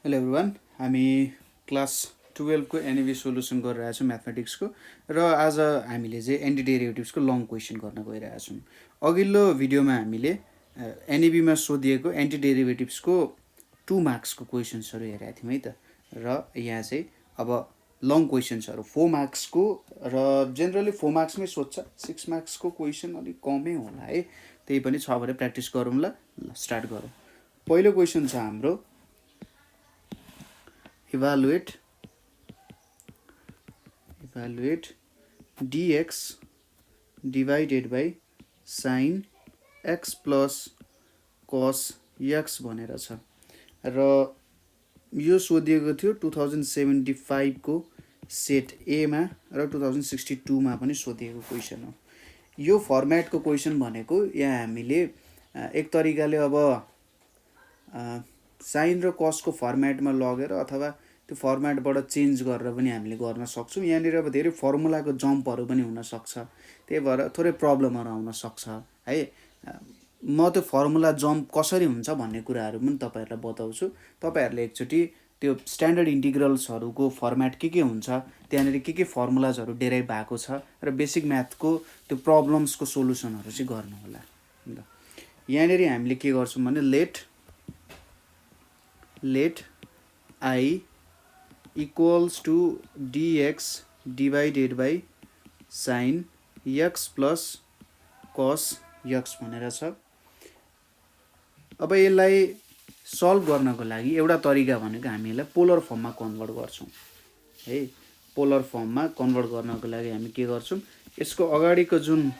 Hello everyone, हामी class 12 को एनइभी solution गरिरहेको छौँ म्याथमेटिक्सको। र आज हामीले चाहिँ एन्टिडेरिभेटिभ्सको लङ क्वेसन गर्न गइरहेछौँ। अघिल्लो भिडियोमा हामीले एनइभीमा सोधिएको एन्टिडेरिभेटिभ्सको 2 मार्क्सको क्वेसन्सहरू हेरेका थियौँ है त। र यहाँ चाहिँ अब लङ क्वेसन्सहरू 4 मार्क्सको, र जेनरली 4 मार्क्समै सोध्छ। 6 मार्क्सको क्वेसन अलिक कमै होला है, त्यही पनि छ भने प्र्याक्टिस गरौँ। ल स्टार्ट गरौँ। पहिलो क्वेसन छ हाम्रो, evaluate dx divided by sin x plus cos x भनेर छ। र यो सोधिएको थियो 2075 को सेट ए मा र 2062 मा पनि सोधिएको क्वेसन हो। यो फर्मेटको क्वेसन भनेको यहाँ हामीले एक तरिकाले अब साइन र कसको फर्मेटमा लगेर अथवा त्यो फर्मेटबाट चेन्ज गरेर पनि हामीले गर्न सक्छौँ। यहाँनिर अब धेरै फर्मुलाको जम्पहरू पनि हुनसक्छ, त्यही भएर थोरै प्रब्लमहरू आउन सक्छ है। म त्यो फर्मुला जम्प कसरी हुन्छ भन्ने कुराहरू पनि तपाईँहरूलाई बताउँछु। तपाईँहरूले एकचोटि त्यो स्ट्यान्डर्ड इन्टिग्रल्सहरूको फर्मेट के हुन्छ, त्यहाँनिर के फर्मुलाजहरू डेराइभ भएको छ, र बेसिक म्याथको त्यो प्रब्लम्सको सोल्युसनहरू चाहिँ गर्नु होला। ल यहाँनिर हामीले के गर्छौँ भने late I equals to dx divided by sin x plus cos x भनेर छ। अब यसलाई सल्भ गर्नको लागि एउटा तरिका भनेको हामी यसलाई पोलर फर्ममा कन्भर्ट गर्छौँ है। पोलर फर्ममा कन्भर्ट गर्नको लागि हामी के गर्छौँ, यसको अगाडिको जुन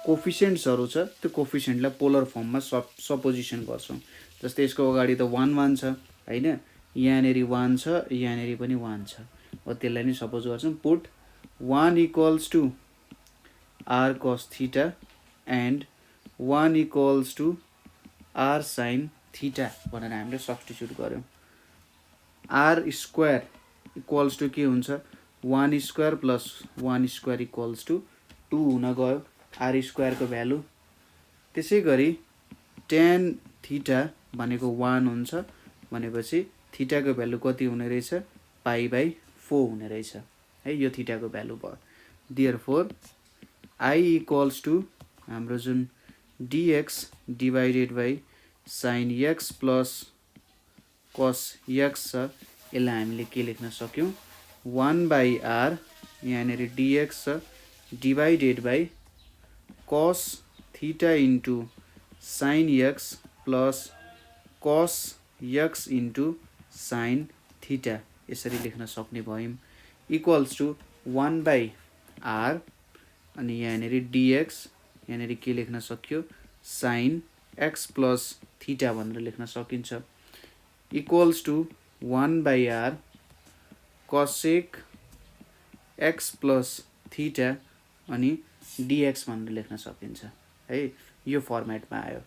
कोफिसियन्ट्सहरू छ त्यो कोफिसियन्टलाई पोलर फर्ममा सपोजिसन गर्छौँ। जस्तै यसको अगाडि त 1 1 छ हैन, यहाँनेरि 1 छ, यहाँनेरि पनि 1 छ। अब त्यसलाई नि सपोज गर्छौँ, put 1 equals to r cos theta and 1 equals to r sin theta भनेर हामीले सब्स्टिट्युट गर्यौँ। r स्क्वायर इक्वल्स टु के हुन्छ, 1 square plus 1 square equals to 2 हुन गयो r स्क्वायरको भ्यालु। त्यसै गरी tan थीटा भनेको 1 हुन्छ भनेपछि थीटाको भ्यालु कति हुने रहेछ, π/4 हुने रहेछ है। यो थीटाको भ्यालु भयो। देयरफोर I इक्वल्स टु हाम्रो जुन dx divided by sin x plus cos x छ, यसलाई हामीले के लेख्न सक्यौँ, 1/r यहाँनिर dx छ divided by cos theta into sin x plus cos x into sin theta, यसरी लेख्न सक्ने भयौँ। इक्वल्स टु 1/r अनि यहाँनिर dx, यहाँनिर के लेख्न सक्यो, sin x प्लस थीटा भनेर लेख्न सकिन्छ। Equals to 1/r cosec x plus theta अनि dx भनेर लेख्न सकिन्छ है। यो फर्मेटमा आयो।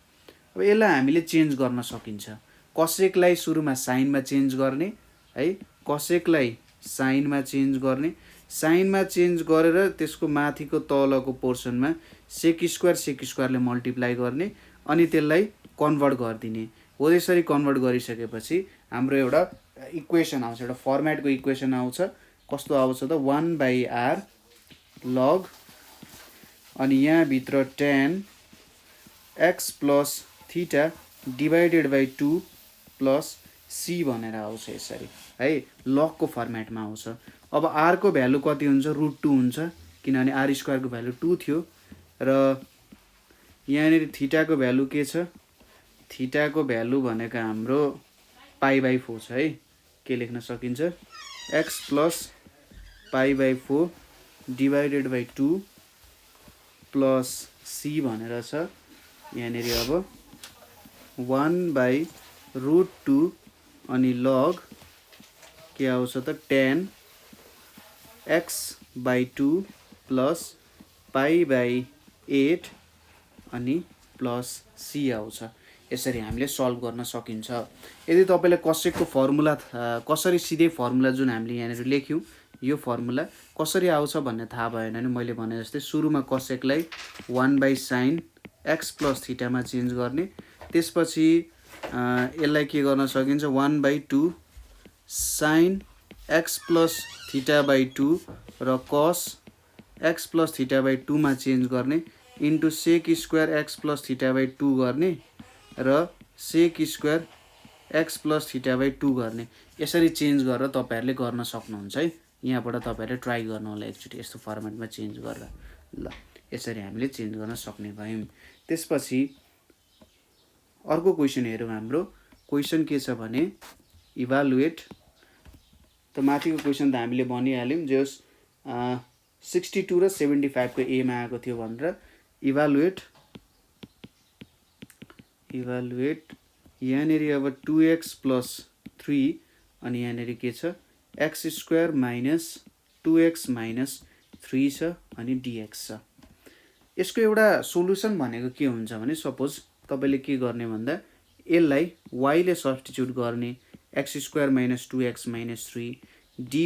अब यसलाई हामीले चेन्ज गर्न सकिन्छ। कसेकलाई सुरुमा साइनमा चेन्ज गर्ने है, कसेकलाई साइनमा चेन्ज गर्ने, साइनमा चेन्ज गरेर त्यसको माथिको तलको पोर्सनमा सेक स्क्वायरले मल्टिप्लाई गर्ने अनि त्यसलाई कन्भर्ट गरिदिने हो। त्यसरी कन्भर्ट गरिसकेपछि हाम्रो एउटा इक्वेसन आउँछ, एउटा फर्मेटको इक्वेसन आउँछ। कस्तो आउँछ त, 1/r लग अनि यहाँभित्र tan x plus theta divided by 2 plus c भनेर आउँछ यसरी है, लगको फर्मेटमा आउँछ। अब r को भ्यालु कति हुन्छ, √2 हुन्छ, किनभने r स्क्वायरको भ्यालु 2 थियो। र यहाँनिर थीटाको भ्यालु के छ, थीटाको भ्यालु भनेको हाम्रो π/4 छ है। के लेख्न सकिन्छ, x plus π/4 divided by 2 plus c भनेर छ। यहाँनिर अब 1/√2 अनि लग के आउँछ त, tan x/2 प्लस π/8 अनि प्लस c आउँछ। यसरी हामीले सल्भ गर्न सकिन्छ। यदि तपाईँले कसेकको फर्मुला कसरी सिधै फर्मुला जुन हामीले यहाँनिर लेख्यौँ, यो फर्मुला कसरी आउँछ भन्ने थाहा भएन भने मैले भने जस्तै सुरुमा कसेकलाई 1/sin x प्लस थीटामा चेन्ज गर्ने, त्यसपछि यसलाई के गर्न सकिन्छ 1/2 sin x plus theta by 2 र cos x plus theta by 2 मा चेन्ज गर्ने into sec square x plus theta by 2 गर्ने र सेक square x plus theta by 2 गर्ने। यसरी चेन्ज गरेर तपाईहरुले गर्न सक्नुहुन्छ है। यहाँबाट तपाईहरुले ट्राई गर्नु होला एकचोटी यस्तो फर्मेटमा चेन्ज गरेर। ल यसरी हामीले चेन्ज गर्न सक्ने भयौं। त्यसपछि अर्को क्वेशन हेरौं। हाम्रो क्वेशन के छ भने इभालुएट त माथिको क्वेशन त हामीले भनिहाल्यौं जे 62 र 75 को ए मा आएको थियो भनेर इभालुएट यहाँनेरि अब 2x प्लस 3 अनि यहाँनेरि के छ x square minus 2x minus 3 छ अनि dx छ। यसको एउटा सोलुसन भनेको के हुन्छ भने सपोज तपाईले के गर्ने भन्दा यसलाई y ले सब्स्टिट्युट गर्ने x square minus 2x minus 3 dy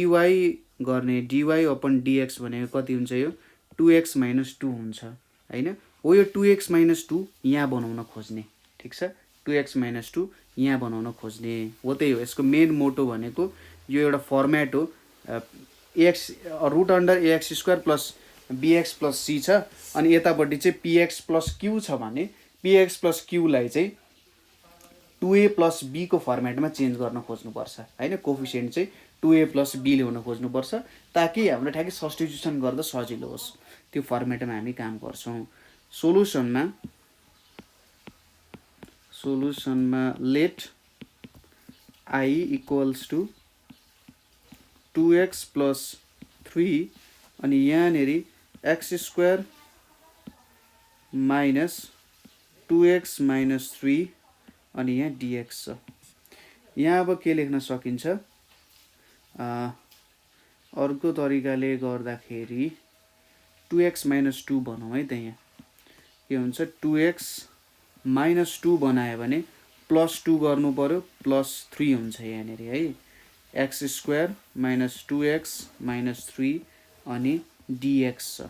गर्ने dy अपन dx भनेको कति हुन्छ यो 2x माइनस 2 हुन्छ हैन। हो यो 2x माइनस 2 यहाँ बनाउन खोज्ने ठीक छ 2x माइनस 2 यहाँ बनाउन खोज्ने हो। त्यही हो यसको मेन मोटो भनेको यो एउटा फर्मेट हो ax root under ax square plus bx plus c छ अनि यतापट्टि चाहिँ px प्लस q छ भने px प्लस q लाई चाहिँ 2a प्लस b को फर्मेटमा चेन्ज गर्न खोज्नु पर्छ हैन। कोफिसिएन्ट चाहिँ 2a प्लस b ल्याउन खोज्नु पर्छ ताकि हाम्रो ठ्याक्कै सब्स्टिट्युसन गर्दा सजिलो होस्। त्यो फर्मेटमा हामी काम गर्छौं। सोलुसनमा let I equals to 2x plus 3 अनि यहाँनेरि x square minus 2x minus 3 अनि यहाँ dx छ। यहाँ अब के लेख्न सकिन्छ अर्को तरिकाले गर्दाखेरि 2x माइनस 2 बनाऊ है। त यहाँ के हुन्छ 2x माइनस 2 बनायो भने प्लस 2 गर्नु पर्यो प्लस 3 हुन्छ यहाँनेरि है। x square minus 2x minus 3 अनि dx छ।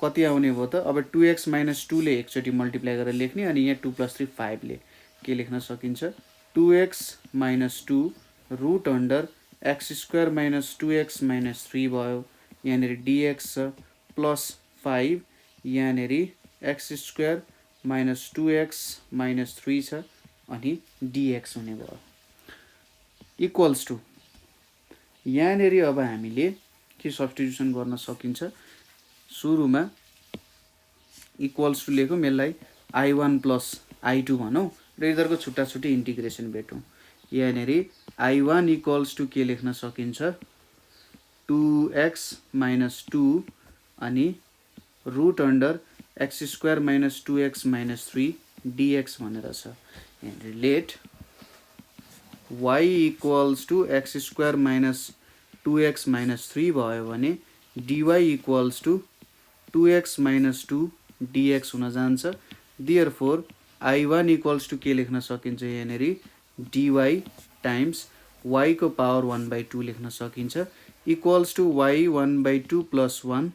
कति आउने भयो त अब 2x माइनस 2 ले एकचोटी मल्टिप्लाई गरेर लेख्ने अनि यहाँ 2 प्लस 3 5 ले के लेख्न सकिन्छ 2x minus 2 root under x square minus 2x minus 3 भयो। यहाँनेरि dx छ प्लस 5 यहाँनेरि x square minus 2x minus 3 छ अनि dx हुने भयो इक्वल्स टु यहाँनेरि अब हामीले के सब्स्टिट्युसन गर्न सकिन्छ सुरुमा इक्वल्स टु लेखौं यसलाई i1 प्लस i2 भनौं र यिनीहरुको छुट्टा छुट्टै इन्टिग्रेसन भेटौं। यहाँनेरि i1 इक्वल्स टु के लेख्न सकिन्छ 2x माइनस 2 अनि root under x square minus 2x minus 3 dx भनेर छ। यहाँनेरि let y equals to x square minus 2x minus 3 भयो भने dy equals to 2x minus 2 dx हुन जान्छ। देयरफोर i1 इक्वल्स टु के लेख्न सकिन्छ यहाँनेरि dy टाइम्स y को पावर 1/2 लेख्न सकिन्छ equals to y 1/2 plus 1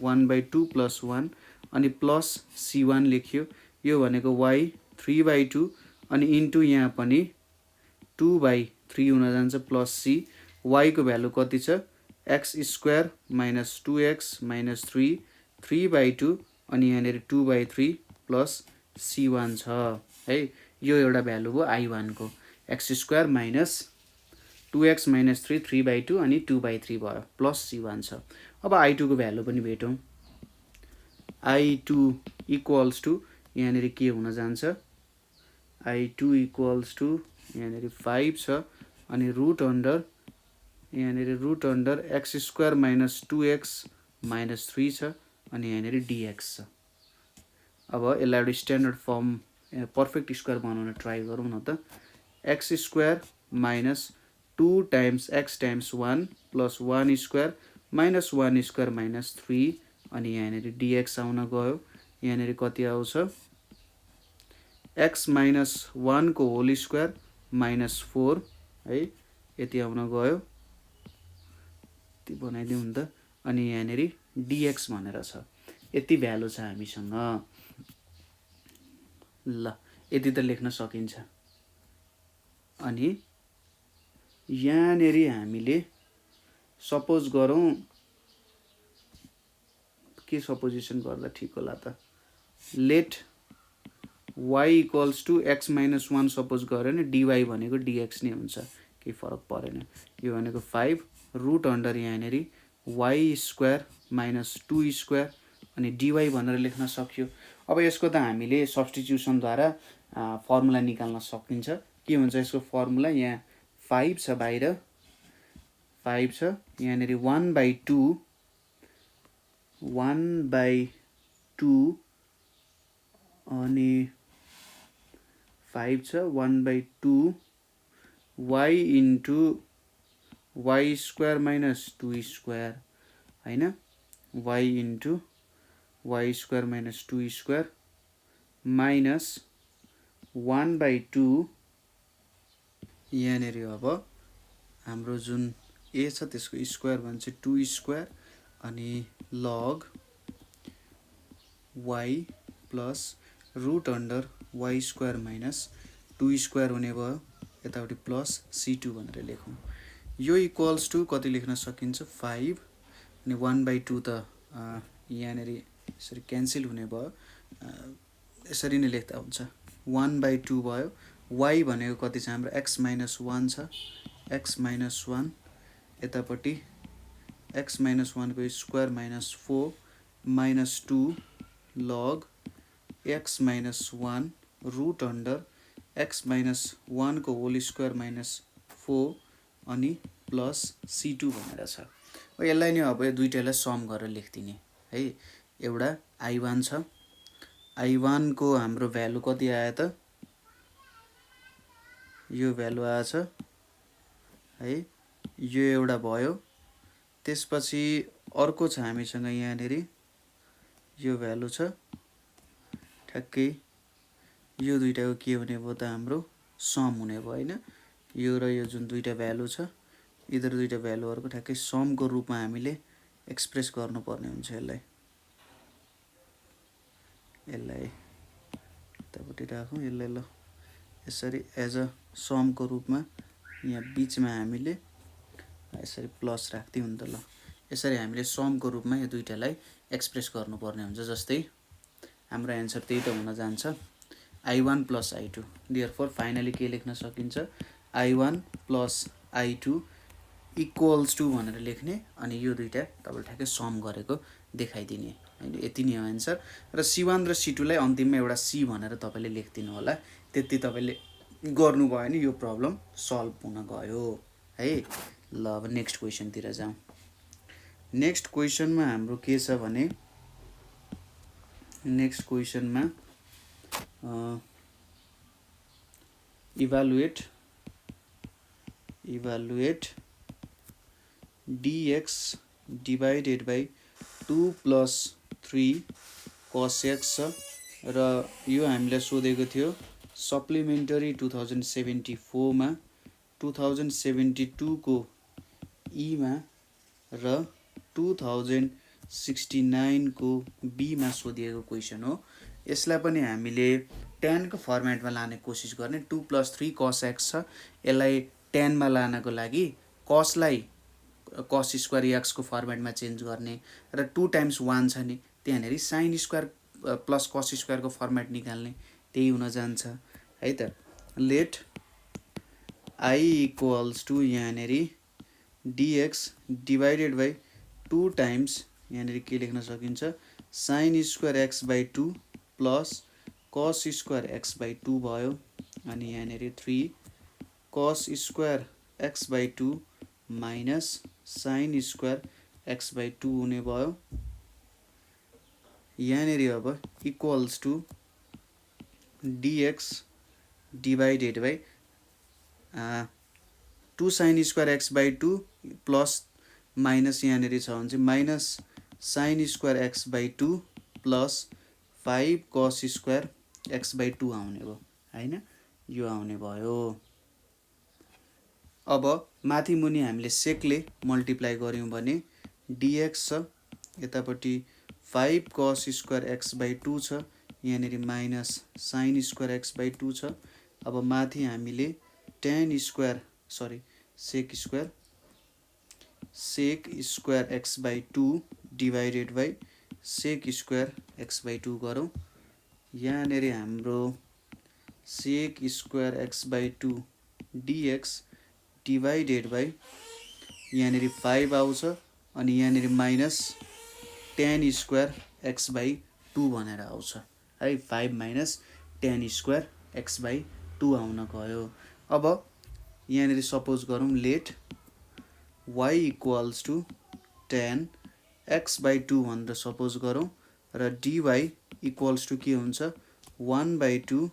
1/2 plus 1 अनि प्लस c1 लेख्यो। यो भनेको y 3/2 अनि इन्टु यहाँ पनि 2/3 हुन जान्छ प्लस c y को भ्यालु कति छ x square minus 2x minus 3 3/2 अनि यहाँनेरि 2/3 प्लस c1 छ है। यो एउटा भ्यालु हो i1 को x square minus 2x minus 3 3/2 अनि 2/3 भयो प्लस c1 छ। अब i2 को भ्यालु पनि भेटौं i2 इक्वल्स टु यहाँनेरि के हुन जान्छ i2 इक्वल्स टु यहाँनेरि 5 छ अनि रुट अन्डर यहाँनेरि root under x square minus 2x minus 3 छ अनि यहाँनेरि dx छ। अब यसलाई एउटा स्ट्यान्डर्ड फर्म पर्फेक्ट स्क्वायर बनाउन ट्राई गरौँ न त x square minus 2 times x times 1 plus 1 square minus 1 square minus 3 अनि यहाँनेरि dx आउन गयो। यहाँनेरि कति आउँछ x माइनस 1 को होल स्क्वायर माइनस 4 है यति आउन गयो यति बनाइदिउँ नि त अनि यहाँनेरि dx भनेर छ। यति भ्यालु छ हामीसँग। ल यति त लेख्न सकिन्छ। अनि यहाँनेरि हामीले सपोज गरौँ के सपोजिसन गर्दा ठिक होला त let y equals to x minus 1 suppose गऱ्यो भने dy भनेको dx नै हुन्छ केही फरक परेन यो भनेको 5 रुट अन्डर यहाँनेरि y स्क्वायर माइनस 2 स्क्वायर अनि dy भनेर लेख्न सक्यो अब यसको त हामीले सब्स्टिट्युसनद्वारा फर्मुला निकाल्न सकिन्छ के हुन्छ यसको फर्मुला यहाँ 5 छ बाहिर 5 छ यहाँनेरि 1/2 अनि 5 छ 1/2 y into y square minus 2 square हैन y into y square minus 2 square minus 1/2 यहाँनेरि अब हाम्रो जुन a छ त्यसको स्क्वायर भन्छ 2 स्क्वायर अनि log y plus root under y square minus 2 square हुने भयो यतापट्टि प्लस c2 भनेर लेखौँ यो इक्वल्स टु कति लेख्न सकिन्छ 5 अनि 1/2 त यहाँनेरि यसरी क्यान्सल हुने भयो यसरी नै लेख्दा हुन्छ 1/2 भयो y भनेको कति छ हाम्रो x माइनस 1 छ x माइनस 1 यतापट्टि x माइनस 1 को square minus 4 minus 2 log x minus 1 root under x minus 1 को होल स्क्वायर माइनस 4 अनि प्लस c2 भनेर छ यसलाई नि अब यो दुईटैलाई सम गरेर लेख्दिने है एउटा i1 छ i1 को हाम्रो भ्यालु कति आयो त यो भ्यालु आछ है यो एउटा भयो त्यसपछि अर्को छ हामीसँग यहाँनेरि यो भ्यालु छ ठ्याक्कै यो दुईटाको के हुने भयो त हाम्रो सम हुने भयो हैन यो र यो जुन दुईटा भ्यालु छ यिनीहरु दुईटा भ्यालुहरुको ठ्याक्कै समको रूपमा हामीले एक्सप्रेस गर्नुपर्ने हुन्छ यसलाई यतापट्टि राखौँ यसलाई ल यसरी एज अ समको रूपमा यहाँ बीचमा हामीले यसरी प्लस राख्दै हुन्छ ल यसरी हामीले समको रूपमा यो दुईटालाई एक्सप्रेस गर्नुपर्ने हुन्छ जस्तै हाम्रो आन्सर त्यही त हुन जान्छ i1 plus i2 therefore finally के लेख्न सकिन्छ i1 plus i2 equals to भनेर लेख्ने अनि यो दुईटा तपाईले ठ्याक्कै सम गरेको देखाइदिने हैन यति नै हो आन्सर र c1 र c2 लाई अन्तिममा एउटा c भनेर तपाईले लेख्दिनु होला त्यति तपाईले गर्नु भयो भने यो प्रब्लम सल्भ हुन गयो है ल अब नेक्स्ट क्वेशन तिर जाउँ नेक्स्ट क्वेशनमा हाम्रो के छ भने next क्वेशनमा evaluate dx divided by 2 plus 3 cos x र यो हामीले सोधेको थियो सप्लिमेन्टरी 2074 मा 2072 को e मा र 2069 को b मा सोधिएको क्वेशन हो यसलाई पनि हामीले tan को फर्मेटमा लाने कोसिस गर्ने 2 + 3 cos x छ यसलाई tan मा लानको लागि cos लाई cos स्क्वायर x को फर्मेटमा चेन्ज गर्ने र 2 × 1 छ नि त्यहाँनेरि sin square plus cos square को फर्मेट निकाल्ने त्यही हुन जान्छ है त लेट i इक्वल्स टु यहाँनेरि dx डिवाइडेड बाइ 2 टाइम्स यहाँनेरि के लेख्न सकिन्छ sin square x/2 plus cos square x/2 भयो अनि यहाँनेरि 3 cos स्क्वायर x/2 माइनस sin स्क्वायर x/2 हुने भयो यहाँनेरि अब equals to dx divided by 2 sin square x/2 plus minus यहाँनेरि छ भने चाहिँ minus sin square x/2 plus 5 cos square x/2 आउने भयो हैन यो आउने भयो अब माथि मुनि हामीले सेकले मल्टिप्लाई गर्यौं भने dx छ यतापट्टि 5 cos स्क्वायर x/2 छ यहाँनेरि माइनस sin स्क्वायर x/2 छ अब माथि हामीले tan square sorry sec square x by 2 divided by sec square x by 2 गरौँ। यहाँनिर हाम्रो sec square x by 2 dx divided by यहाँनिर 5 आउँछ अनि यहाँनिर minus tan square x by 2 भनेर आउँछ है। 5 minus tan square x by 2 आउन गयो। अब यहाँनिर सपोज गरौँ let y equals to tan x by 2 भनेर सपोज गरौँ र dy इक्वल्स टु के हुन्छ 1 by 2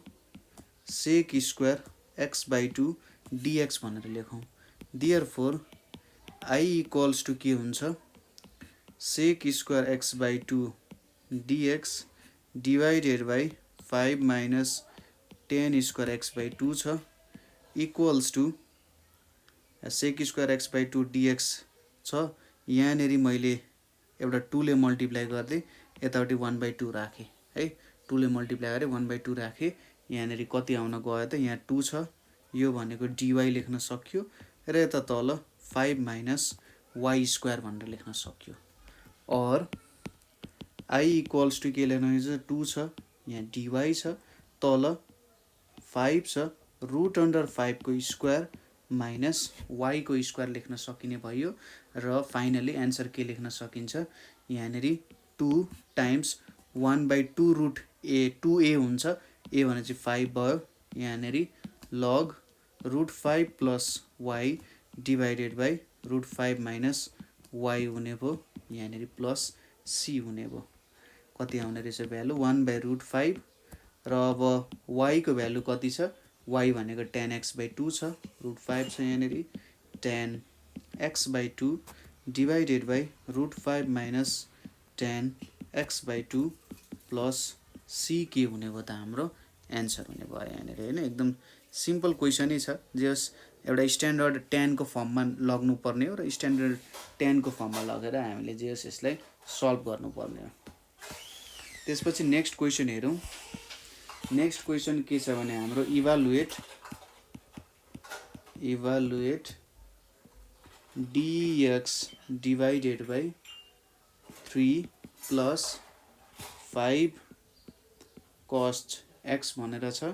sec square x by 2 dx भनेर लेखौँ। देयरफोर I इक्वल्स टु के हुन्छ sec square x by 2 dx divided by 5 minus tan square x by 2 छ equals to sec square x by 2 dx छ। यहाँनिर मैले एउटा 2 ले मल्टिप्लाई गर्दै यतापट्टि 1 by 2 राखेँ है। 2 ले मल्टिप्लाई गरेँ 1 by 2 राखेँ। यहाँनिर कति आउन गयो त यहाँ 2 छ। यो भनेको dy लेख्न सक्यो र यता तल 5 माइनस y स्क्वायर भनेर लेख्न सक्यो। और I इक्वल्स टु के लेख्न सक्छ 2 छ यहाँ dy छ तल 5 छ रुट अन्डर 5 को स्क्वायर माइनस y को स्क्वायर लेख्न सकिने भयो र फाइनली एन्सर के लेख्न सकिन्छ यहाँनिर 2 times 1 by 2 root a 2a हुन्छ। a भने चाहिँ 5 भयो। यहाँनिर log root 5 plus y divided by root 5 minus y हुने भयो। यहाँनिर प्लस c हुने भयो। कति आउने रहेछ भ्यालु 1 by रुट 5 र अब y को भ्यालु कति छ y भनेको tan x by 2 छ रुट 5 छ यहाँनिर tan x by 2 divided by root 5 minus tan x by 2 plus c के हुने भयो त हाम्रो एन्सर हुने भयो यहाँनिर हैन। एकदम सिम्पल क्वेसनै छ। जे होस् एउटा स्ट्यान्डर्ड tan को फर्ममा लग्नु पर्ने हो र स्ट्यान्डर्ड tan को फर्ममा लगेर हामीले जे होस् यसलाई सल्भ गर्नुपर्ने हो। त्यसपछि नेक्स्ट क्वेसन हेरौँ। नेक्स्ट क्वेसन के छ भने हाम्रो evaluate dx divided by 3 plus 5 cos x भनेर छ।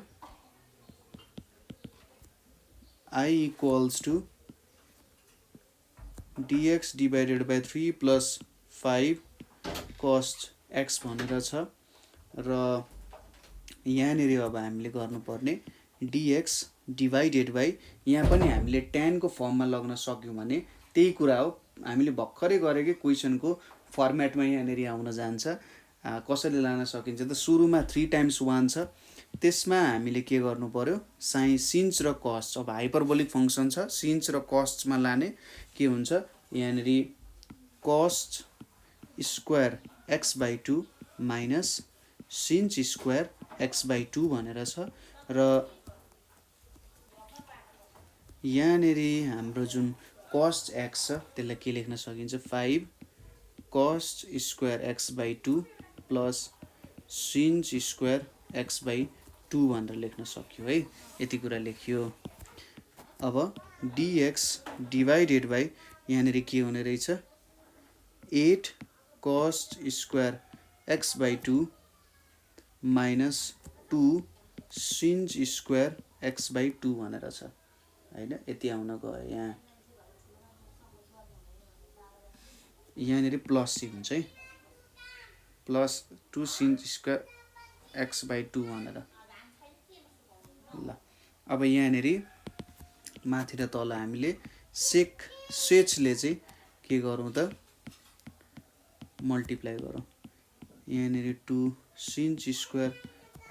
I equals to dx divided by 3 plus 5 cos x भनेर छ र यहाँनिर अब हामीले गर्नुपर्ने dx डिवाइडेड बाई यहाँ पनि हामीले tan को फर्ममा लग्न सक्यौँ भने त्यही कुरा हो। हामीले भर्खरै गरेकै क्वेसनको फर्मेटमा यहाँनिर आउन जान्छ। कसरी लान सकिन्छ त सुरुमा 3 टाइम्स 1 छ त्यसमा हामीले के गर्नु पर्यो सिन्स र कस। अब हाइपरबोलिक फङ्सन छ सिन्स र कस्टमा लाने के हुन्छ यहाँनिर cos square x by 2 minus since square x by 2 भनेर छ र यहाँनिर हाम्रो जुन cos x छ त्यसलाई के लेख्न सकिन्छ 5 cos square x by 2 plus since square x by 2 भनेर लेख्न सक्यो है। यति कुरा लेखियो। अब dx डिवाइडेड बाई यहाँनिर के हुने रहेछ 8 cos square x by 2 minus 2 since square x by 2 भनेर छ हैन। यति आउन गयो। यहाँनिर प्लस सी हुन्छ है plus 2 since square x by 2 भनेर ल। अब यहाँनिर माथि र तल हामीले सेचले चाहिँ के गरौँ त मल्टिप्लाई गरौँ। यहाँनिर 2 सिन्स स्क्वायर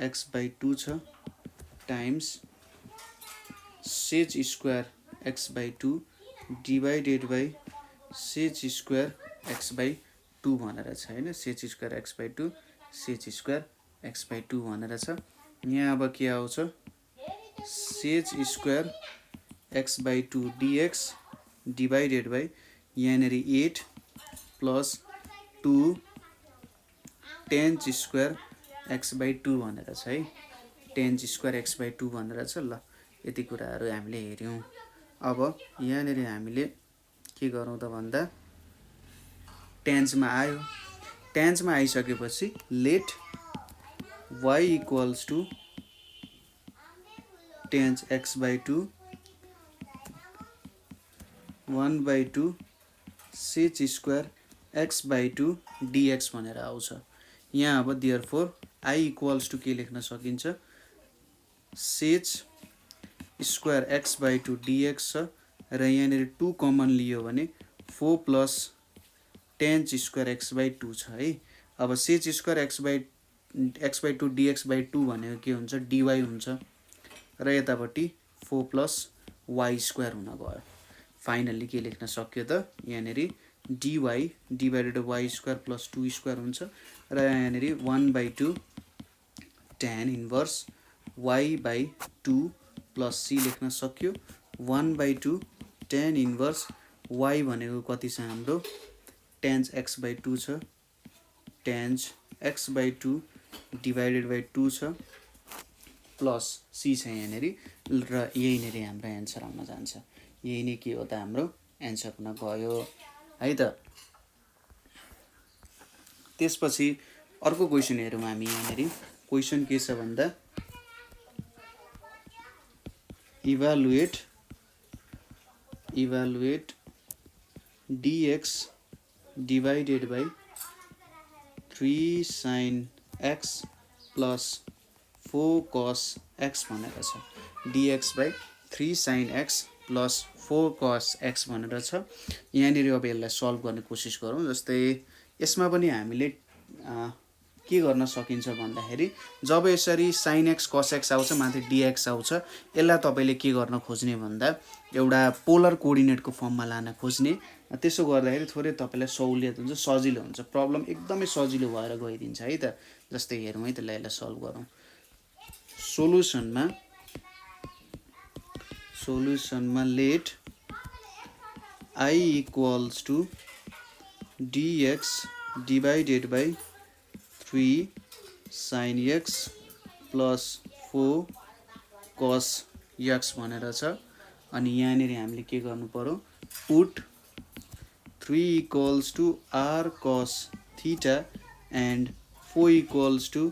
x by 2 छ times sech square x by 2 divided by sech square x by 2 भनेर छ हैन। Sech square x by 2 sech square x by 2 भनेर छ। यहाँ अब के आउँछ sech square x by 2 dx divided by यहाँनिर 8 plus 2 tan square x by 2 भनेर छ है। tan स्क्वायर x by 2 भनेर छ ल। यति कुराहरू हामीले हेर्यौं। अब यहाँनेरि हामीले के गरौँ त भन्दा टेन्समा आयो। टेन्समा आइसकेपछि let y equals to tan x/2 1/2 sec square x/2 dx भनेर आउँछ। यहाँ अब देयरफोर i इक्वल्स टु के लेख्न सकिन्छ, सेच स्क्वायर x/2 dx छ र यहाँनिर 2 कमन लियो भने 4 प्लस टेन्स स्क्वायर x/2 छ है। अब सेच स्क्वायर x/2 dx/2 भनेको के हुन्छ, dy हुन्छ र यतापट्टि 4 प्लस y स्क्वायर हुन गयो। फाइनल्ली के लेख्न सक्यो त, यहाँनिर dy divided y square plus 2 square हुन्छ र यहाँनिर 1/2 tan inverse y/2 plus c लेख्न सक्यो। 1/2 tan इन्भर्स y भनेको कति छ हाम्रो, टेन्स x/2 छ, टेन्स x/2 डिभाइडेड बाई 2 छ प्लस c छ यहाँनिर र यही नेरि हाम्रो एन्सर आउन जान्छ। यही नै के हो त, हाम्रो एन्सर हुन गयो है त। त्यसपछि अर्को क्वेसन हेरौँ हामी। यहाँनिर क्वेसन के छ भन्दा evaluate dx divided by 3 sin x plus 4 cos x भनेर छ। dx by 3 sin x plus 4 cos x भनेर छ। यहाँनिर अब यसलाई सल्भ गर्ने कोसिस गरौँ। जस्तै यसमा पनि हामीले के गर्न सकिन्छ भन्दाखेरि, जब यसरी sin x cos x आउँछ, माथि dx आउँछ, यसलाई तपाईँले के गर्न खोज्ने भन्दा एउटा पोलर कोअर्डिनेटको फर्ममा लान खोज्ने। त्यसो गर्दाखेरि थोरै तपाईँलाई सहुलियत हुन्छ, सजिलो हुन्छ, प्रब्लम एकदमै सजिलो भएर गइदिन्छ है त। जस्तै हेरौँ है त, यसलाई सल्भ गरौँ। सोलुसनमा let i equals to dx divided by 3 sin x plus 4 cos x भनेर छ। अनि यहाँनिर हामीले के गर्नु पर्यो, put 3 equals to r cos theta and 4 equals to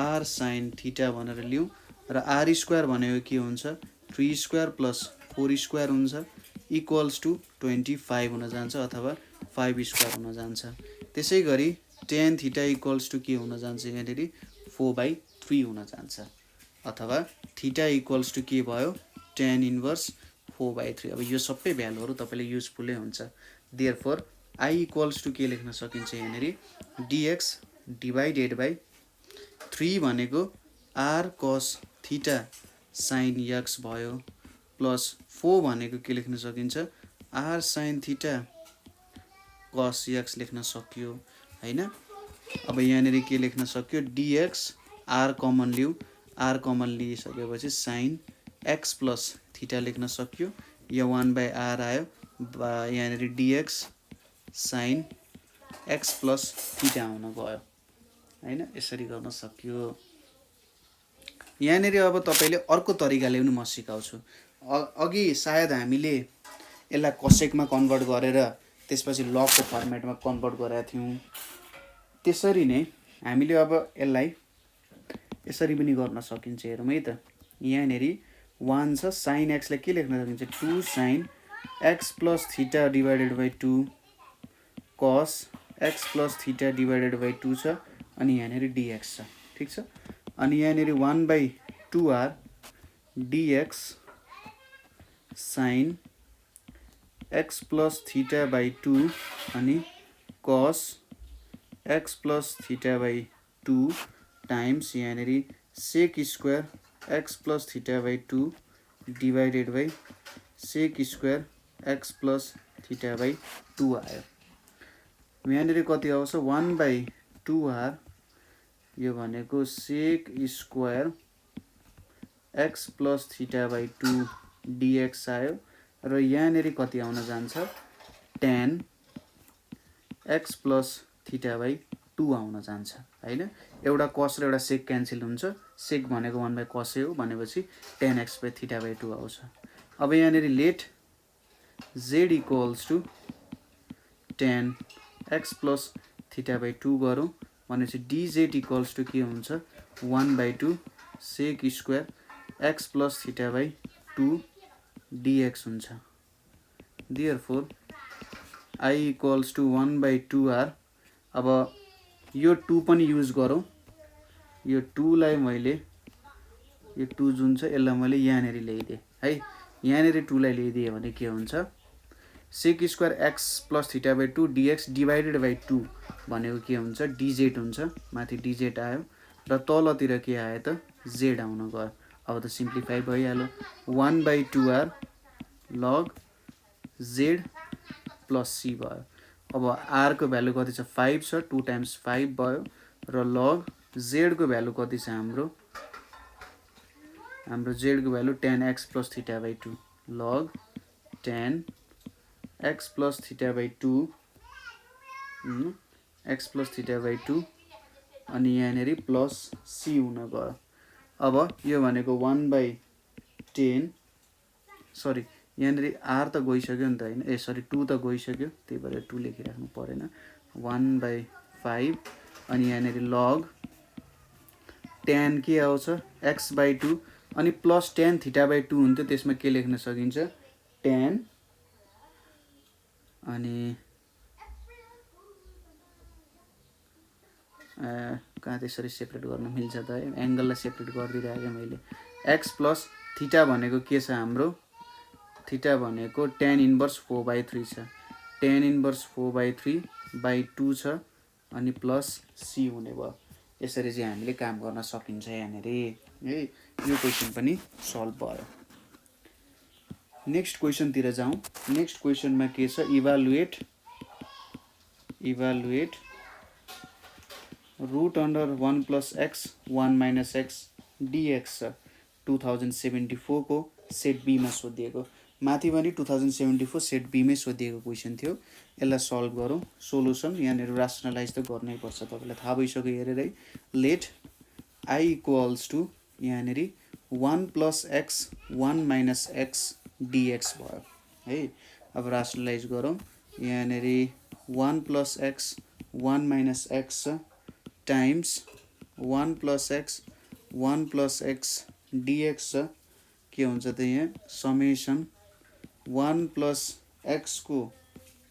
r sin theta भनेर लिउँ र r स्क्वायर भनेको के हुन्छ, 3 स्क्वायर प्लस 4 स्क्वायर हुन्छ इक्वल्स टु 25 हुन जान्छ अथवा 5 स्क्वायर हुन जान्छ। त्यसै गरी tan थीटा इक्वल्स टु के हुन जान्छ, यहाँनिर 4/3 हुन जान्छ अथवा थीटा इक्वल्स टु के भयो, tan इन्भर्स 4/3। अब यो सबै भ्यालुहरू तपाईँले युजफुलै हुन्छ। देयरफोर i इक्वल्स टु के लेख्न सकिन्छ, यहाँनिर dx डिभाइडेड बाई 3 भनेको r cos theta sin x भयो प्लस 4 भनेको के लेख्न सकिन्छ, r sin theta cos x लेख्न सकियो हैन। अब यहाँनिर के लेख्न सक्यो, dx r कमन लिऊ, r कमन लिइसकेपछि sin x प्लस थीटा लेख्न सक्यो। यो 1/r आयो, यहाँनिर dx sin x plus theta हुन गयो हैन। यसरी गर्न सक्यो। यहाँनिर अब तपाईँले अर्को तरिकाले पनि म सिकाउँछु। अघि सायद हामीले यसलाई कसेकमा कन्भर्ट गरेर त्यसपछि लगको फर्मेटमा कन्भर्ट गरेका थियौँ। त्यसरी नै हामीले अब यसलाई यसरी पनि गर्न सकिन्छ। हेरौँ है त, यहाँनिर 1 छ, sin x लाई के लेख्न सकिन्छ, 2 sin x plus theta divided by 2 cos x plus theta divided by 2 छ अनि यहाँनिर dx छ, ठिक छ। अनि यहाँनिर 1/2r dx sin x plus theta by 2 अनि cos x plus theta by 2 times यहाँनिर sec square x plus theta by 2 divided by sec square x plus theta by 2 आयो। यहाँनिर कति आउँछ, 1/2r यो भनेको sec square x plus theta by 2 dx आयो र यहाँनिर कति आउन जान्छ, tan x plus theta by 2 आउन जान्छ हैन। एउटा cos र एउटा sec क्यान्सल हुन्छ, सेक भनेको 1/cos हो भनेपछि tan x/θ/2 आउँछ। अब यहाँनिर let z equals to tan x plus θ/2 गरौँ भनेपछि dz इक्वल्स टु के हुन्छ 1/2 sec square x plus θ/2 dx हुन्छ। Therefore I equals to 1/2r। अब यो 2 पनि युज गरौँ, यो 2 लाई मैले यो 2 जुन छ यसलाई मैले यहाँनिर ल्याइदिएँ है, यहाँनिर 2 लाई ल्याइदिएँ भने के हुन्छ sec square x plus θ/2 dx divided by 2 भनेको के हुन्छ dz हुन्छ। माथि dz आयो र तलतिर के आयो त z आउन गयो। अब त सिम्प्लिफाई भइहाल्यो 1/2r लग z प्लस c भयो। अब r को भ्यालु कति छ 5 छ, 2 टाइम्स 5 भयो र लग z को भ्यालु कति छ हाम्रो z को value tan x plus θ/2 log tan x plus θ/2 x plus θ/2 अनि यहाँनिर प्लस c हुन गयो। अब यो भनेको 1/10 सरी यहाँनिर r त गइसक्यो नि त हैन, ए सरी 2 त गइसक्यो त्यही भएर 2 लेखिराख्नु परेन 1/5 अनि यहाँनिर लग tan के आउँछ x/2 अनि प्लस tan θ/2 हुन्थ्यो त्यसमा के लेख्न सकिन्छ tan अनि कहाँ त्यसरी सेपरेट गर्न मिल्छ त है, एंगललाई सेपरेट गरिदिइराखेँ मैले। x प्लस थीटा भनेको के छ हाम्रो थीटा भनेको tan इन्भर्स 4/3 छ, tan इन्भर्स 4/3/2 छ अनि प्लस c हुने भयो। यसरी चाहिँ हामीले काम गर्न सकिन्छ यहाँनिर है। यो क्वेशन पनि सल्भ भयो। नेक्स्ट क्वेशन तिर जाउँ। नेक्स्ट क्वेशनमा के छ evaluate root under 1 plus x 1 minus x dx 2074 को सेट बी में सोधिएको। माथि पनि 2074 सेट बी में सोधिएको क्वेशन थियो। यसलाई सल्भ गरौँ। सोलुसन यहाँनिर रासनलाइज त गर्नै पर्छ, तपाईलाई थाहा भइसक्यो हेरेरै। लेट i इक्वल्स टु यहाँनिर 1 plus x 1 minus x dx भयो है। अब रासनलाइज गरौँ। यहाँनिर 1 plus x 1 minus x times 1 plus x dx के हुन्छ त यहाँ समेसन 1 प्लस x को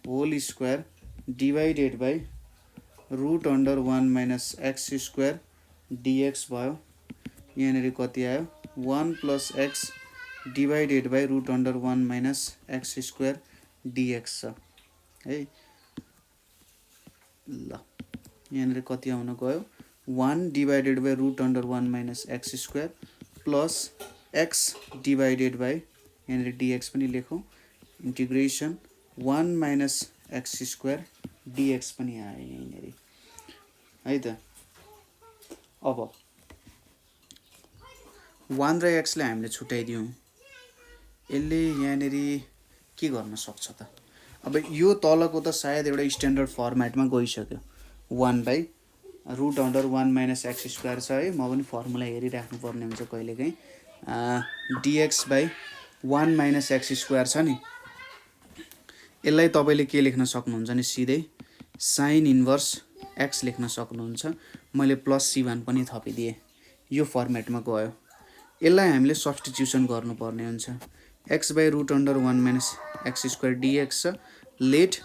whole square divided by root under 1 minus x square dx भयो। यहाँनिर कति आयो 1 plus x divided by root under 1 minus x square dx छ है। ल यहाँनिर कति आउन गयो 1 divided by root under 1 minus x square plus x divided by यहाँनिर dx पनि लेखौँ integration 1 minus x square dx पनि आयो यहाँनिर है त। अब 1 र x लाई हामीले छुट्याइदियौँ, यसले यहाँनिर के गर्न सक्छ त। अब यो तलको त सायद एउटा स्ट्यान्डर्ड फर्मेटमा गइसक्यो 1 by root under 1 minus x square छ है। म पनि फर्मुला हेरिराख्नु पर्ने हुन्छ कहिलेकाहीँ। dx by 1 minus x square छ नि, यसलाई तपाईले के लेख्न सक्नुहुन्छ नि सिधै साइन इन्भर्स x लेख्न सक्नुहुन्छ। मैले प्लस c1 पनि थपिदिएँ, यो फर्मेटमा गयो। यसलाई हामीले सब्स्टिट्युसन गर्नुपर्ने हुन्छ। x by root under 1 minus x square dx छ। लेट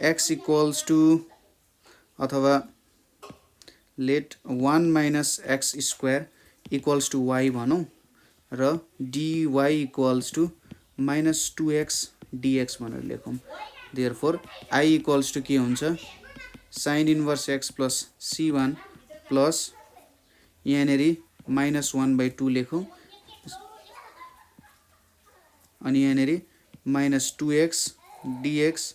x इक्वल्स टू अथवा let 1 minus x square equals to y भनौँ र dy equals to minus 2x dx भनेर लेखौँ। देयरफोर i इक्वल्स टू के हुन्छ sine inverse x plus c1 plus यहाँनिर minus 1/2 लेखौँ अनि यहाँनिर minus 2x dx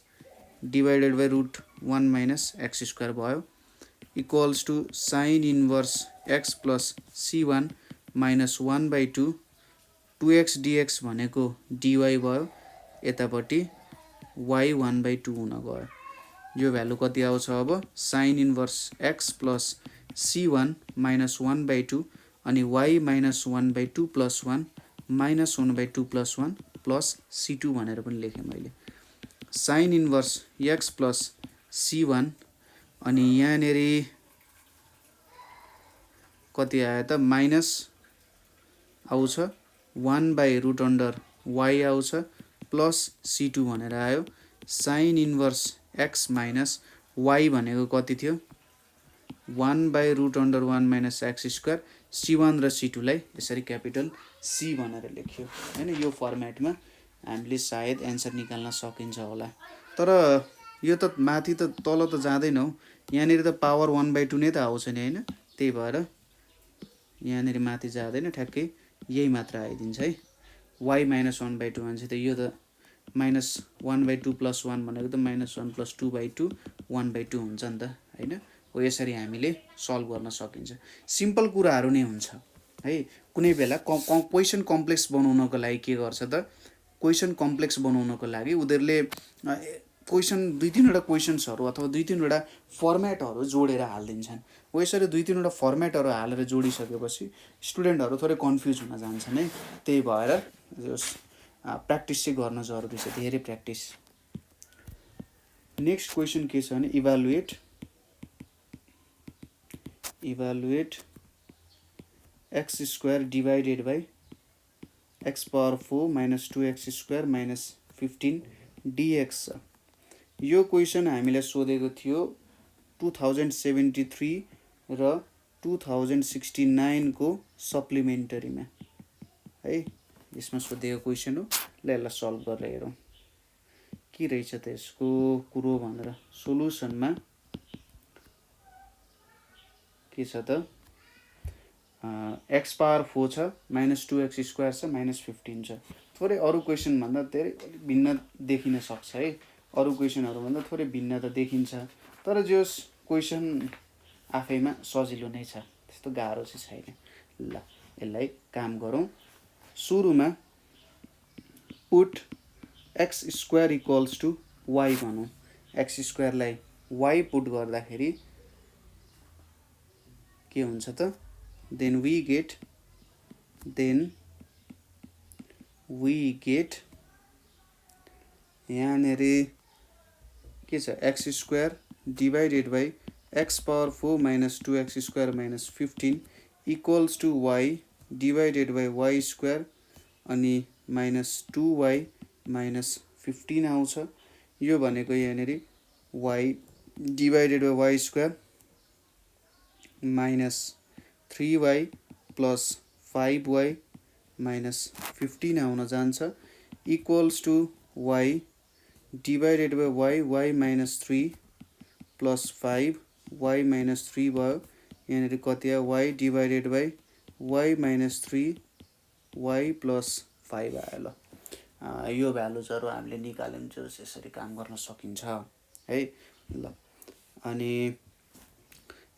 divided by root 1 minus x square भयो equals to sine inverse x plus c1 minus 1/2 2x dx भनेको dy भयो, यतापट्टि y 1/2 हुन गयो। यो भ्यालु कति आउँछ अब sine inverse x plus c1 minus 1/2 अनि y minus 1/2 plus 1 minus 1/2 plus 1 plus c2 भनेर पनि लेखेँ मैले। Sign inverse x plus c1 अनि यहाँनिर कति आयो त माइनस आउँछ 1/√y आउँछ प्लस c2 भनेर आयो। Sine inverse x minus y भनेको कति थियो 1/√1 माइनस x स्क्वायर। c1 र c2 लाई यसरी क्यापिटल C भनेर लेख्यो हैन। यो फर्मेटमा हामीले सायद एन्सर निकाल्न सकिन्छ होला। तर यो त माथि त तल त जाँदैन हौ, यहाँनिर त पावर 1/2 नै त आउँछ नि हैन। त्यही भएर यहाँनिर माथि जाँदैन, ठ्याक्कै यही मात्र आइदिन्छ है। y माइनस 1/2 भन्छ त यो त माइनस 1/2 प्लस 1 भनेको त माइनस 1 प्लस 2/2 1/2 हुन्छ नि त हैन। हो यसरी हामीले सल्भ गर्न सकिन्छ। सिम्पल कुराहरू नै हुन्छ है। कुनै बेला क्वेसन कम्प्लेक्स बनाउनको लागि के गर्छ त क्वेसन कम्प्लेक्स बनाउनको लागि उनीहरूले क्वेसन 2-3 वटा क्वेसन्सहरू अथवा 2-3 वटा फर्मेटहरू जोडेर हालिदिन्छन्। हो यसरी 2-3 वटा फर्मेटहरू हालेर जोडिसकेपछि स्टुडेन्टहरू थोरै कन्फ्युज हुन जान्छन् है। त्यही भएर प्र्याक्टिस चाहिँ गर्न जरुरी छ, धेरै प्र्याक्टिस। नेक्स्ट क्वेसन के छ भने evaluate x square divided by x power 4 minus 2x square minus 15 dx छ। यो क्वेसन हामीलाई सोधेको थियो 2073 र 2069 को सप्लिमेन्टरीमा है। यसमा सोधेको क्वेसन हो। ल यसलाई सल्भ गरेर हेरौँ के रहेछ त यसको कुरो भनेर। सोलुसनमा के छ त x पावर 4 छ माइनस 2x स्क्वायर छ माइनस 15 छ। थोरै अरू क्वेसन भन्दा धेरै भिन्न देखिन सक्छ है। अरू क्वेसनहरू भन्दा थोरै भिन्नता देखिन्छ, तर जस क्वेसन आफैमा सजिलो नै छ, त्यस्तो गाह्रो चाहिँ छैन। ल यसलाई काम गरौँ। सुरुमा put x square equals to y भनौँ। x स्क्वायरलाई y पुट गर्दाखेरि के हुन्छ त then we get यहाँनिर के छ x square divided by x power 4 minus 2x square minus 15 equals to y divided by y square अनि माइनस 2y माइनस 15 आउँछ। यो भनेको यहाँनिर y divided by y square minus 3y plus 5y minus 15 आउन जान्छ equals to y divided by y minus 3 plus 5y minus 3 भयो। यहाँनिर कति आयो y divided by y minus 3y plus 5 आयो। ल यो भ्यालुजहरू हामीले निकाल्यौँ चाहिँ यसरी काम गर्न सकिन्छ है। ल अनि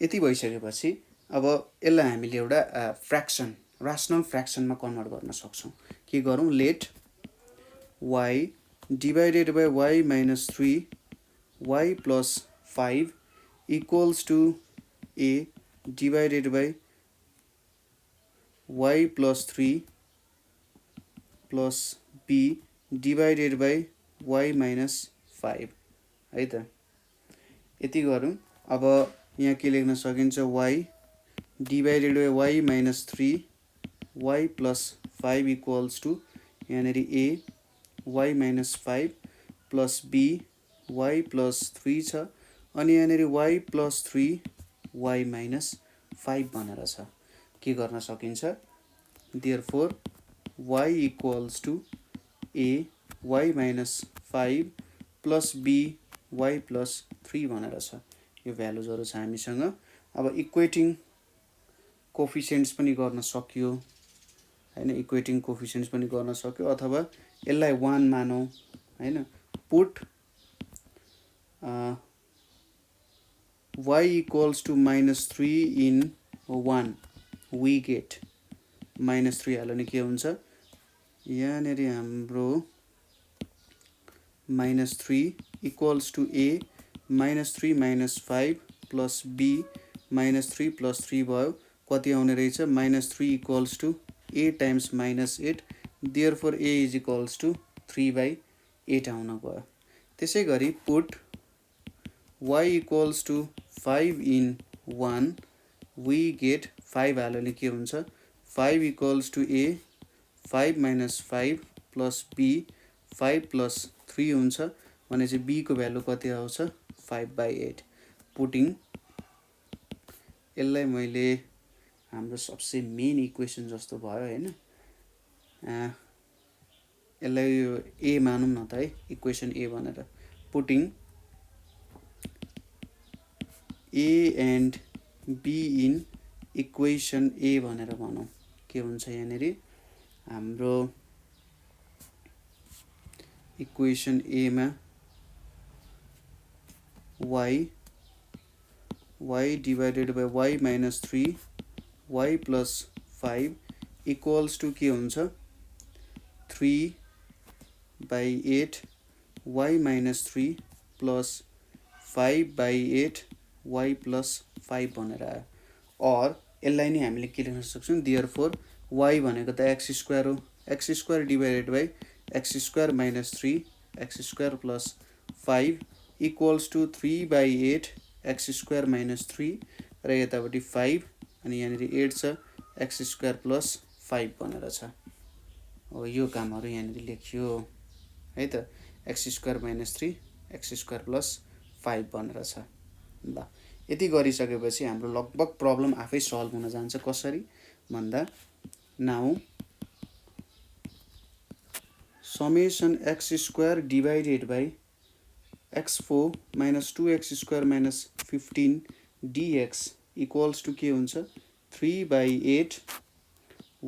यति भइसकेपछि अब यसलाई हामीले एउटा फ्र्याक्सन रासनल फ्र्याक्सनमा कन्भर्ट गर्न सक्छौँ। के गरौँ let y divided by y minus 3y plus 5 equals to a divided by y plus 3 plus b divided by y minus 5 है त। यति गरौँ। अब यहाँ के लेख्न सकिन्छ y divided by y minus 3y plus 5 equals to यहाँनिर a y minus 5 plus b y plus 3 छ अनि यहाँनिर y प्लस 3y माइनस 5 भनेर छ। के गर्न सकिन्छ therefore y equals to a y minus 5 plus b y plus 3 भनेर छ। यो भ्यालुजहरू छ हामीसँग। अब इक्वेटिङ कोफिसियन्ट्स पनि गर्न सकियो हैन। इक्वेटिङ कोफिसियन्ट्स पनि गर्न सक्यो अथवा यसलाई 1 मानौँ हैन। Put y equals to minus 3 in 1 we get minus 3 हाल्यो भने के हुन्छ यहाँनिर हाम्रो minus 3 equals to a minus 3 minus 5 plus b minus 3 plus 3 भयो कति आउने रहेछ -3 equals to a times -8 therefore a is equals to 3/8 आउन गयो। त्यसै गरी put y equals to 5 in 1 we get 5 हाल्यो भने के हुन्छ 5 equals to a 5 - 5 plus b 5 plus 3 हुन्छ भने चाहिँ b को भ्यालु कति आउँछ 5/8 पुटिङ यसलाई मैले हाम्रो सबसे मेन इक्वेसन जस्तो भयो हैन यसलाई यो a मानौँ न त है इक्वेसन a भनेर putting a and b in equation a भनेर भनौँ के हुन्छ यहाँनेरि हाम्रो इक्वेसन a मा y divided by y - 3 y plus 5 equals to के हुन्छ 3/8 y - 3 प्लस 5/8 y प्लस 5 भनेर आयो और यसलाई नै हामीले के लेख्न सक्छौँ देयरफोर y भनेको त x स्क्वायर हो x square divided by x square - 3 x square plus 5 equals to 3/8 x square - 3 र यतापट्टि 5 अनि यहाँनिर 8 छ x स्क्वायर प्लस 5 भनेर छ हो यो कामहरु यहाँनिर लेखियो है त x square - 3 x square plus 5 भनेर छ। ल यति गरिसकेपछि हाम्रो लगभग प्रब्लम आफै सल्भ हुन जान्छ कसरी भन्दा now summation x square divided by x4 - 2x square - 15 dx equals to के हुन्छ 3/8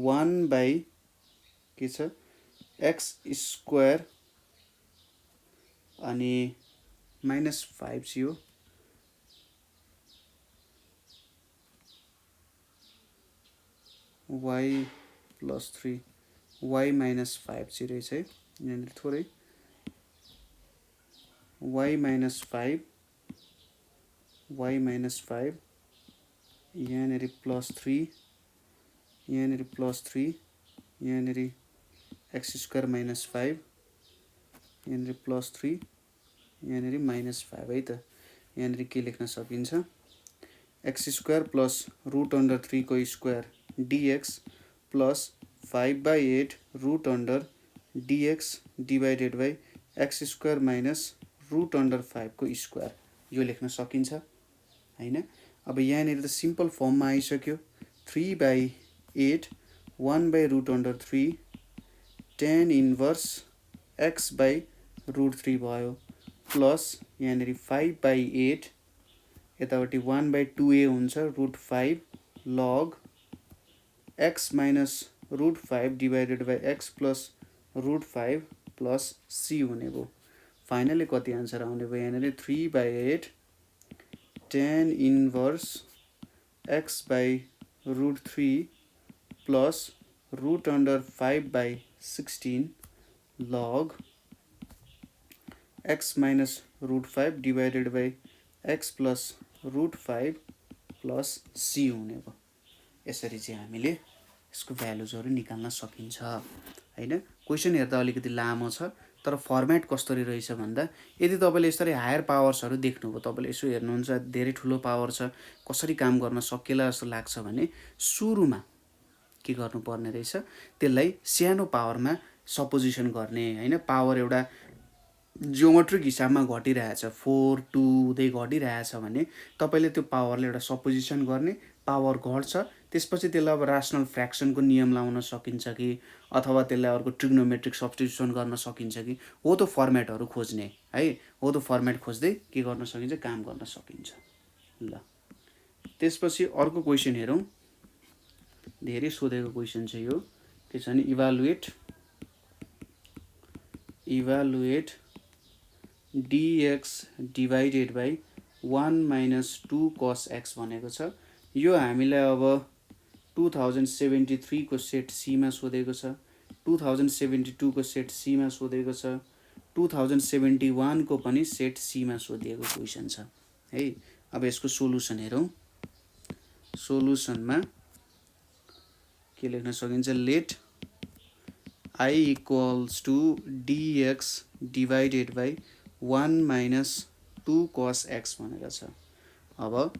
1 बाई के छ x स्क्वायर अनि -5 थियो y प्लस 3 y - 5 चाहिँ रहेछ है यहाँनिर थोरै y - 5 यहाँनिर प्लस 3 यहाँनिर प्लस 3 यहाँनिर x स्क्वायर - 5 यहाँनिर प्लस 3 यहाँनिर -5 है त यहाँनिर के लेख्न सकिन्छ x स्क्वायर प्लस √3 को square dx plus 5/8 √under dx divided by x square minus √5 को स्क्वायर यो लेख्न सकिन्छ हैन। अब यहाँनिर त सिम्पल फर्ममा आइसक्यो 3/8 1/√3 tan इन्भर्स x बाई √3 भयो प्लस यहाँनिर 5/8 यतापट्टि 1/2a हुन्छ √5 log x minus √5 divided by x plus √5 plus c हुने भयो। फाइनली कति आन्सर आउने भयो यहाँनिर 3/8 tan inverse x by √3 plus √5/16 log x minus √5 divided by x plus √5 plus c हुने भयो। यसरी चाहिँ हामीले यसको भ्यालुजहरु निकाल्न सकिन्छ हैन। क्वेशन हेर्दा अलिकति लामो छ तर फर्मेट कसरी रहेछ भन्दा यदि तपाईले यसरी हायर पावर्सहरु देख्नुभयो तपाईले यसो हेर्नुहुन्छ धेरै ठुलो पावर छ कसरी काम गर्न सकिएला जस्तो लाग्छ भने सुरुमा के गर्नुपर्ने रहेछ त्यसलाई सानो पावरमा सपोजिसन गर्ने हैन। पावर एउटा जियोमेट्रिक हिसाबमा घटिरहेछ 4 2 हुँदै घटिरहेछ भने तपाईले त्यो पावरले एउटा सपोजिसन गर्ने पावर घट्छ त्यसपछि त्यसलाई अब राशनल फ्र्याक्सनको नियम लाउन सकिन्छ कि अथवा त्यसलाई अर्को ट्रिग्नोमेट्रिक सब्स्टिट्युसन गर्न सकिन्छ कि हो त्यो फर्मेटहरु खोज्ने है हो त्यो फर्मेट खोज्दै के गर्न सकिन्छ काम गर्न सकिन्छ। ल त्यसपछि अर्को क्वेशन हेरौं धेरै सोधेको क्वेशन छ यो के छ भने evaluate dx divided by 1 - 2 cos x भनेको छ। यो हामीलाई अब 2073 को सेट C मा सोधेको छ 2072 को सेट C मा सोधेको छ 2071 को पनि सेट C मा सोधिएको क्वेशन छ है। अब यसको सोलुसन हेरौं सोलुसनमा के लेख्न सकिन्छ let I equals to dx divided by 1 minus 2 cos x भनेर छ। अब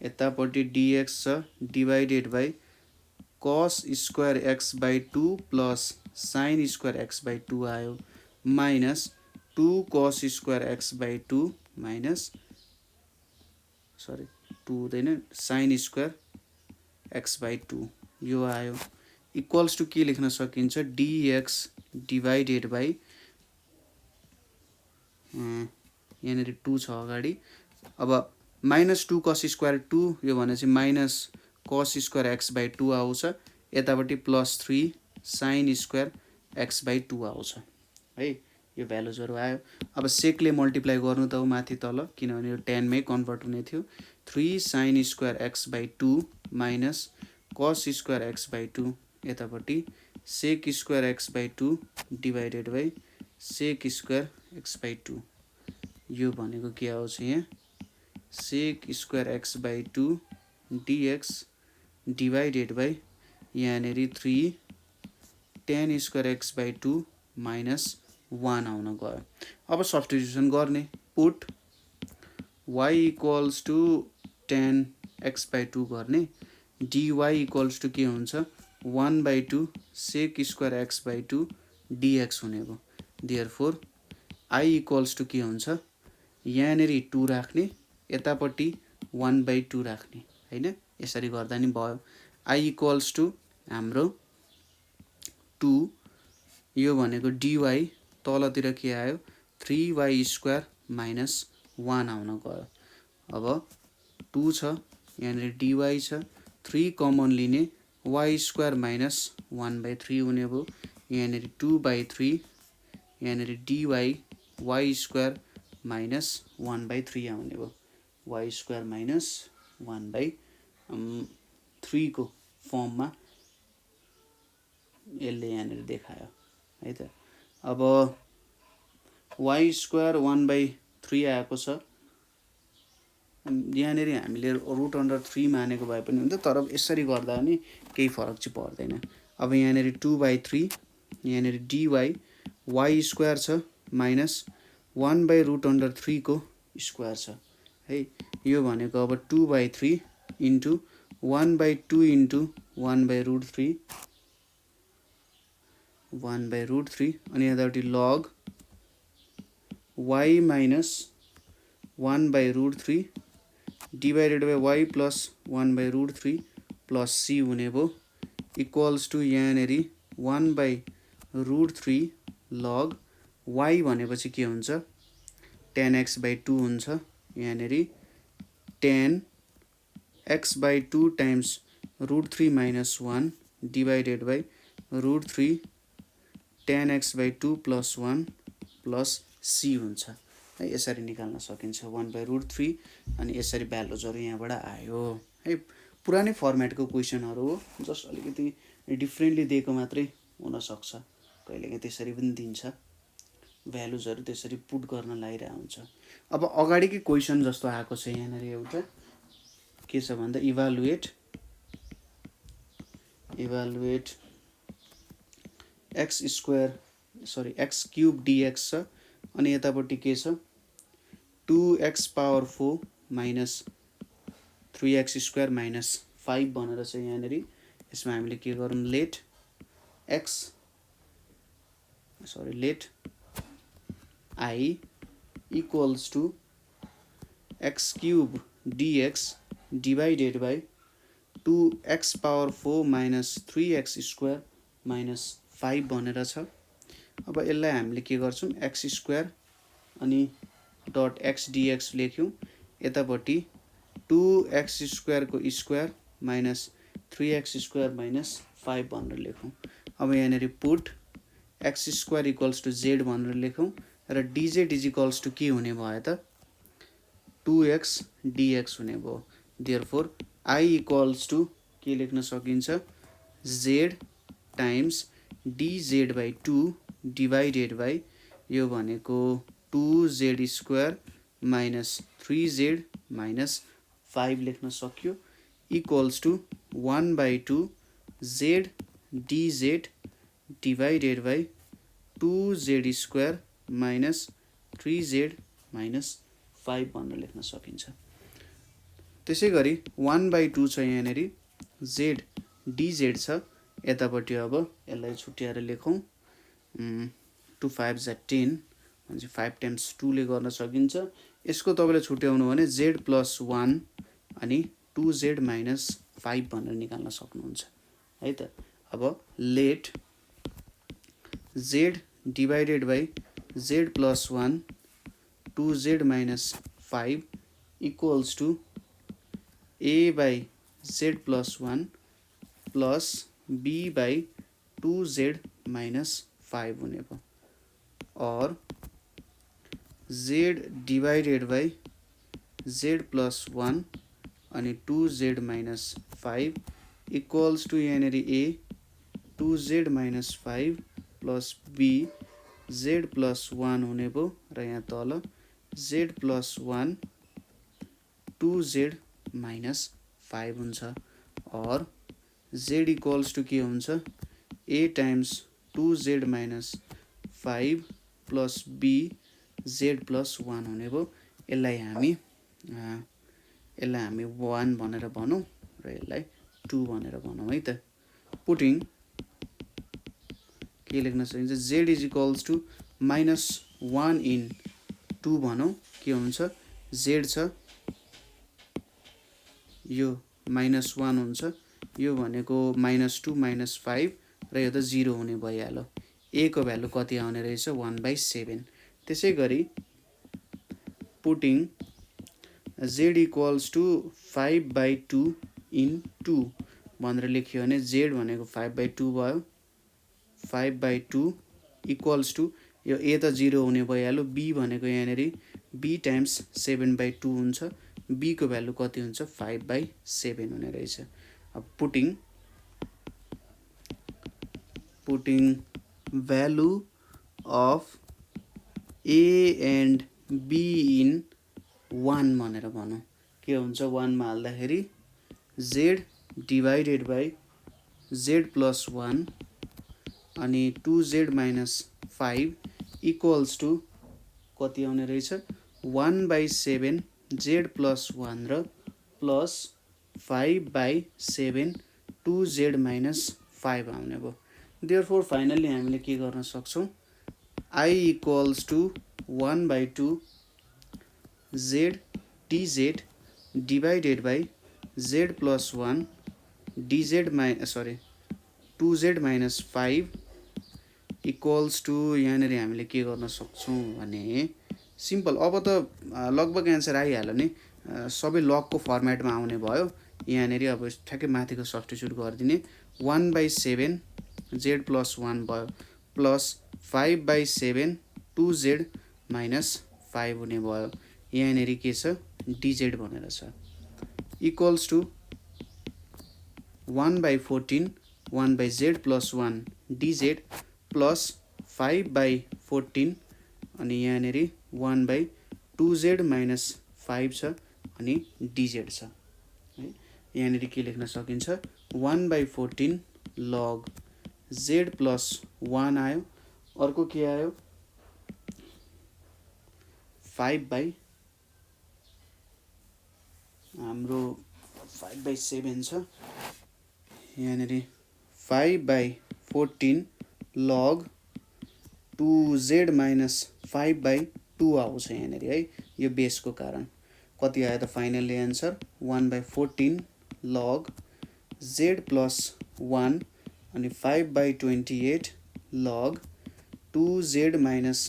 यतापट्टि dx छ divided by cos square x by 2 plus sin square x by 2 आयो minus 2 cos square x by 2 minus 2 हुँदैन sin स्क्वायर x बाई 2 यो आयो equals to के लेख्न सकिन्छ dx डिभाइडेड बाई यहाँनिर 2 छ अगाडि। अब माइनस 2 cos स्क्वायर 2 यो भनेपछि minus cos square x by 2 आउँछ यतापट्टि plus 3 sin square x by 2 आउँछ है यो भ्यालुजहरू आयो। अब सेकले मल्टिप्लाई गर्नु त हो माथि तल किनभने यो 10 मै कन्भर्ट हुने थियो 3 sin square x by 2 minus cos square x by 2 यतापट्टि sec square x by 2 divided by sec square x by 2 यो भनेको के आउँछ यहाँ sec square x by 2 dx divided by यहाँनिर 3 tan square x by 2 minus 1 आउन गयो। अब सब्स्टिट्युसन गर्ने put y equals to tan x by 2 गर्ने dy इक्वल्स टु के हुन्छ 1 by 2 sec square x by 2 dx हुने भयो। देयरफोर I इक्वल्स टु के हुन्छ यहाँनिर 2 राख्ने यतापट्टि 1 बाई 2 राख्ने हैन यसरी गर्दा नि भयो। I इक्वल्स टु हाम्रो 2 यो भनेको dy तलतिर के आयो 3y स्क्वायर माइनस 1 आउन गयो। अब 2 छ यहाँनिर dy छ 3 कमन लिने y स्क्वायर माइनस 1 बाई 3 हुने भयो यहाँनिर 2 बाई 3 यहाँनिर dy y square minus 1 by 3 आउने भयो y स्क्वायर माइनस 1 बाई 3 को फर्ममा यसले यहाँनिर देखायो है त। अब y स्क्वायर 1 बाई 3 आएको छ यहाँनिर हामीले रुट अन्डर 3 मानेको भए पनि हुन्छ तर यसरी गर्दा पनि केही फरक चाहिँ पर्दैन। अब यहाँनिर 2 बाई 3 यहाँनिर dy y स्क्वायर छ माइनस 1 बाई रुट अन्डर 3 को स्क्वायर छ है यो भनेको अब 2 by 3 into 1 by 2 into 1 by root 3 1 by root 3 अनि यतापट्टि log y minus 1 by root 3 divided by y plus 1 by root 3 plus c हुने भयो इक्वल्स टु यहाँनिर 1 बाई रुट 3 लग y भनेपछि के हुन्छ tan x बाई 2 हुन्छ यहाँनिर tan x by 2 times root 3 minus 1 divided by root 3 tan x by 2 plus 1 plus c हुन्छ है यसरी निकाल्न सकिन्छ 1 बाई रुट 3 अनि यसरी भ्यालुजहरू यहाँबाट आयो है। पुरानै फर्मेटको क्वेसनहरू हो जस्ट अलिकति डिफ्रेन्टली दिएको मात्रै हुनसक्छ कहिलेकाहीँ त्यसरी पनि दिन्छ भ्यालुजहरू त्यसरी पुट गर्न लागिरहेको हुन्छ। अब अगाडिकै क्वेसन जस्तो आएको छ यहाँनिर एउटा के छ भन्दा evaluate x square x cube dx छ अनि यतापट्टि के छ 2x power 4 minus 3x square minus 5 भनेर छ यहाँनिर यसमा हामीले के गरौँ let I equals to x cube dx divided by 2x power 4 minus 3x square minus 5 भनेर छ। अब यसलाई हामीले के गर्छौँ x स्क्वायर अनि डट x dx लेख्यौँ यतापट्टि 2x स्क्वायर को square minus 3x square minus 5 भनेर लेखौँ। अब यहाँनिर put x square equals to z भनेर लेखौँ र dz इज इक्वल्स टु के हुने भयो त 2x dx हुने भयो। देयरफोर I इक्वल्स टु के लेख्न सकिन्छ z times dz by 2 divided by यो भनेको 2z square minus 3z minus 5 लेख्न सक्यो equals to 1 by 2 z dz divided by 2z square minus 3z minus 5 भनेर लेख्न सकिन्छ। त्यसै गरी 1/2 छ यहाँनिर जेड डिजेड छ यतापट्टि। अब यसलाई छुट्याएर लेखौँ। 2 5 जा 10 भनेपछि 5 टाइम्स 2 ले गर्न सकिन्छ। यसको तपाईँले छुट्याउनु भने जेड प्लस 1 अनि 2z माइनस 5 भनेर निकाल्न सक्नुहुन्छ है त। अब let z divided by z plus 1 2z minus 5 equals to a by z plus 1 plus b by 2z minus 5 हुने भयो। और z divided by z plus 1 अनि 2z माइनस 5 इक्वल्स टू यहाँनिर a 2z minus 5 plus b z plus 1 हुने भयो र यहाँ तल z प्लस 1 2z माइनस 5 हुन्छ। और z इक्वल्स टू के हुन्छ a times 2z minus 5 plus b z plus 1 हुने भयो। यसलाई हामी 1 भनेर भनौँ र यसलाई 2 भनेर भनौँ है त। पुटिङ के लेख्न सकिन्छ z is equals to minus 1 in 2 भनौँ के हुन्छ z छ यो माइनस 1 हुन्छ यो भनेको माइनस 2 माइनस 5 र यो त 0 हुने भइहाल्यो। a को भ्यालु कति आउने रहेछ 1/7। त्यसै गरी putting z equals to 5/2 in 2 भनेर लेख्यो भने z भनेको 5/2 भयो। 5/2 इक्वल्स टू यो a त 0 हुने भइहाल्यो। b भनेको यहाँनिर b टाइम्स 7/2 हुन्छ। b को भ्यालु कति हुन्छ 5/7 हुने रहेछ। अब putting value of a and b in 1 भनेर भनौँ के हुन्छ 1 मा हाल्दाखेरि z divided by z plus 1 अनि 2z माइनस 5 इक्वल्स टू कति आउने रहेछ 1/7 z प्लस 1 र प्लस 5/7 2z माइनस 5 आउने भयो। देयरफोर फाइनली हामीले के गर्न सक्छौँ I equals to 1/2 z dz divided by z plus 1 dz minus 2z minus 5 equals to यहाँनिर हामीले के गर्न सक्छौँ भने सिम्पल। अब त लगभग एन्सर आइहाल्यो नि सबै लगको फर्मेटमा आउने भयो। यहाँनिर अब ठ्याक्कै माथिको सब्स्टिट्युट गरिदिने 1/7 z प्लस 1 भयो प्लस 5/7 2z माइनस 5 हुने भयो। यहाँनिर के छ dz भनेर छ equals to 1/14 1/z plus 1 dz plus 5/14 अनि यहाँनिर 1/2z माइनस 5 छ अनि dz छ है। यहाँनिर के लेख्न सकिन्छ 1/14 लग z प्लस 1 आयो। अर्को के आयो 5 हाम्रो 5/7 छ। यहाँनिर 5/14 लग 2z माइनस 5/2 आउँछ यहाँनिर है। यो बेसको कारण कति आयो त फाइनली एन्सर 1/14 लग z प्लस 1 अनि 5/28 लग 2z माइनस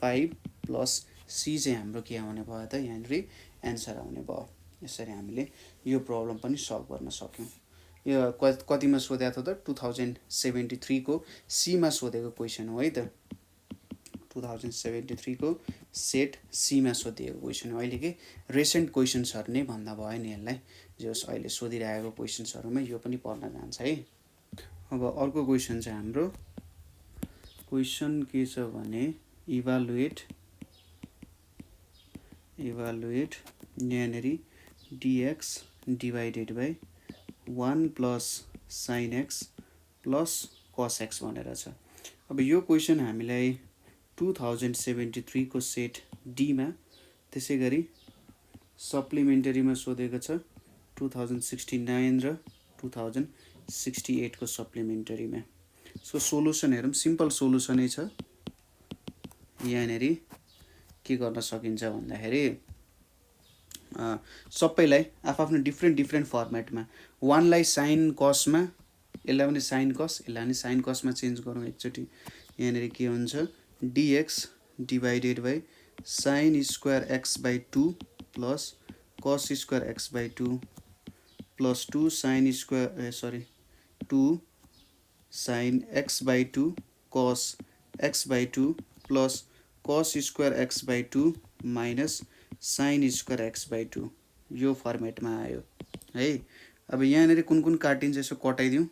5 प्लस c चाहिँ हाम्रो के आउने भयो त यहाँनिर एन्सर आउने भयो। यसरी हामीले यो प्रब्लम पनि सल्भ गर्न सक्यौँ। यो कतिमा सोधेको थियो त 2073 को सी मा सोधेको क्वेसन हो है त। 2073 को सेट सी मा सोधिएको क्वेसन हो। अहिले के रिसेन्ट क्वेसन्सहरू नै भन्दा भयो नि यसलाई जस अहिले सोधिरहेको क्वेसन्सहरूमा यो पनि पर्न जान्छ है। अब अर्को क्वेसन चाहिँ हाम्रो क्वेसन के छ भने इभालुएट यहाँनिर dx divided by 1 plus sin x plus cos x भनेर छ। अब यो क्वेसन हामीलाई 2073 को सेट डी मा त्यसै गरी सप्लिमेन्टरीमा सोधेको छ 2069 र 2068 को सप्लिमेन्टरीमा। सो सोलुसन हेरौँ, सिम्पल सोलुसनै छ। यहाँनेरि के गर्न सकिन्छ भन्दाखेरि सबैलाई आफ्नो डिफ्रेन्ट फर्मेटमा 1 लाई साइन कसमा, यसलाई पनि साइन कस, यसलाई पनि साइन कसमा चेन्ज गरौँ एकचोटि। यहाँनेरि के हुन्छ dx divided by sine square x by 2 plus cos square x by 2 plus 2 sine square 2 sine x by 2 कस x by 2 plus cos square x by 2 minus sine square x by 2 यो फर्मेटमा आयो है। अब यहाँनिर कुन काटिन्छ यसो कटाइदिउँ।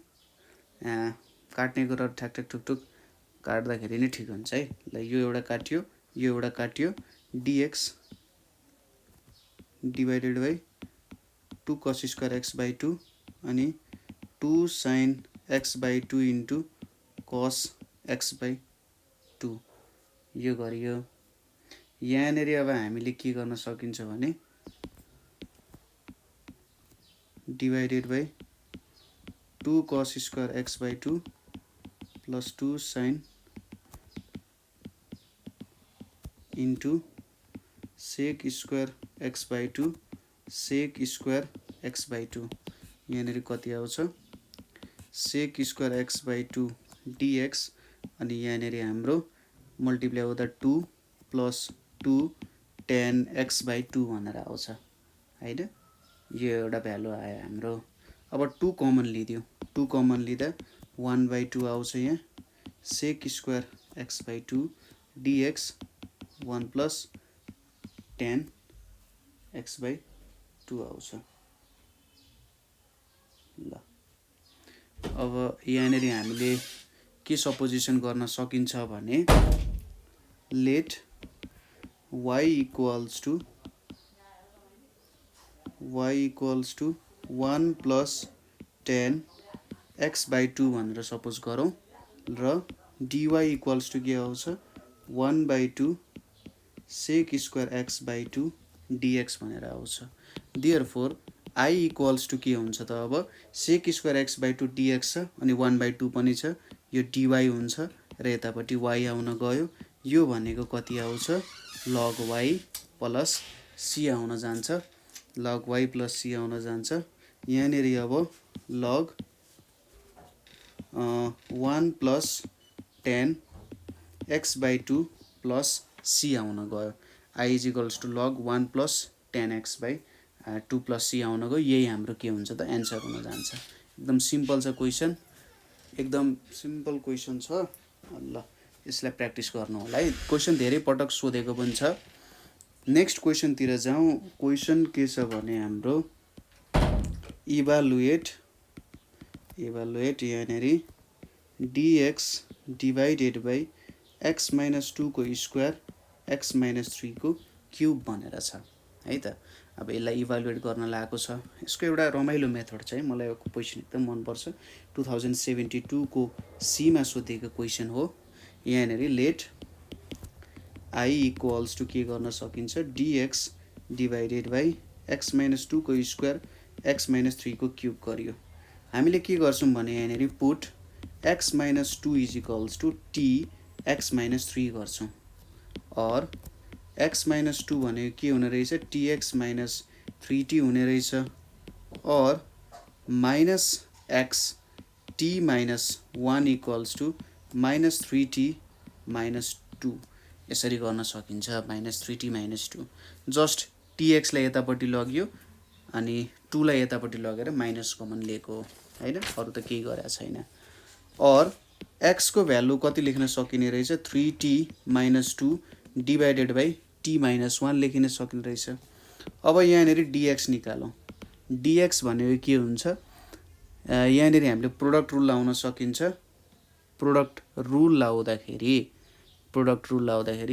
काट्ने कुरा ठ्याक ठुक काट्दाखेरि नै ठिक हुन्छ है। ल यो एउटा काट्यो, यो एउटा काट्यो, dx divided by 2 cos square x by 2 अनि 2 sine x by 2 into cos x by 2 यो गरियो। यहाँनिर अब हामीले के गर्न सकिन्छ भने divided by 2 cos square x by 2 plus 2 sine into sec square x by 2 sec square x by 2 यहाँनिर कति आउँछ sec square x by 2 dx अनि यहाँनिर हाम्रो मल्टिप्लाई हुँदा 2 प्लस 2 tan x बाई 2 भनेर आउँछ हैन। यो एउटा भ्यालु आयो हाम्रो। अब 2 कमन लिदियो, 2 कमन लिँदा 1 बाई 2 आउँछ यहाँ सेक square x by 2 dx 1 plus tan x by 2 आउँछ। ल अब यहाँनिर हामीले के सपोजिसन गर्न सकिन्छ भने let y equals to 1 plus tan x by 2 भनेर सपोज गरौँ र dy इक्वल्स टु के आउँछ 1 by 2 sec square x by 2 dx भनेर आउँछ। देयरफोर i इक्वल्स टु के हुन्छ त अब सेक स्क्वायर एक्स बाई 2 dx छ अनि 1 बाई 2 पनि छ, यो dy हुन्छ र यतापट्टि y आउन गयो। यो भनेको कति आउँछ log y प्लस c आउन जान्छ, log y प्लस c आउन जान्छ। यहाँनिर अब log 1 plus tan x by 2 plus c आउन गयो। i is equals to log 1 plus tan x by 2 plus c आउन गयो। यही हाम्रो के हुन्छ त एन्सर हुन जान्छ। एकदम सिम्पल छ क्वेसन, एकदम सिम्पल क्वेसन छ। ल यसलाई प्र्याक्टिस गर्नु होला है, क्वेसन धेरै पटक सोधेको पनि छ। नेक्स्ट क्वेसनतिर जाउँ। क्वेसन के छ भने हाम्रो इभालुएट यहाँनिर dx divided by x minus 2 को स्क्वायर x माइनस 3 को क्युब भनेर छ है त। अब यसलाई इभालुएट गर्न लागेको छ। यसको एउटा रमाइलो मेथड छ है, मलाई यो क्वेसन एकदम मनपर्छ। 2072 को सी मा सोधेको क्वेसन हो। यहाँनिर लेट i इक्वल्स टु के गर्न सकिन्छ dx divided by x minus 2 को स्क्वायर x माइनस 3 को क्युब गरियो। हामीले के गर्छौँ भने यहाँनिर put x minus 2 is equals to t x minus 3 गर्छौँ और x माइनस 2 भनेको के हुने रहेछ tx माइनस 3t हुने रहेछ और minus x t minus 1 equals to minus 3t minus 2 यसरी गर्न सकिन्छ। Minus 3t minus 2 just tx लाई यतापट्टि लग्यो अनि 2 लाई यतापट्टि लगेर माइनस कमन लिएको हैन, अरु त केही गरेको छैन। और x को भ्यालु कति लेख्न सकिने रहेछ 3t minus 2 divided by t minus 1 लेखिन सकिने रहेछ। अब यहाँनिर dx निकालौँ। dx भनेको के हुन्छ यहाँनिर हामीले प्रोडक्ट रुल लाउन सकिन्छ। प्रोडक्ट रुल लाउँदाखेरि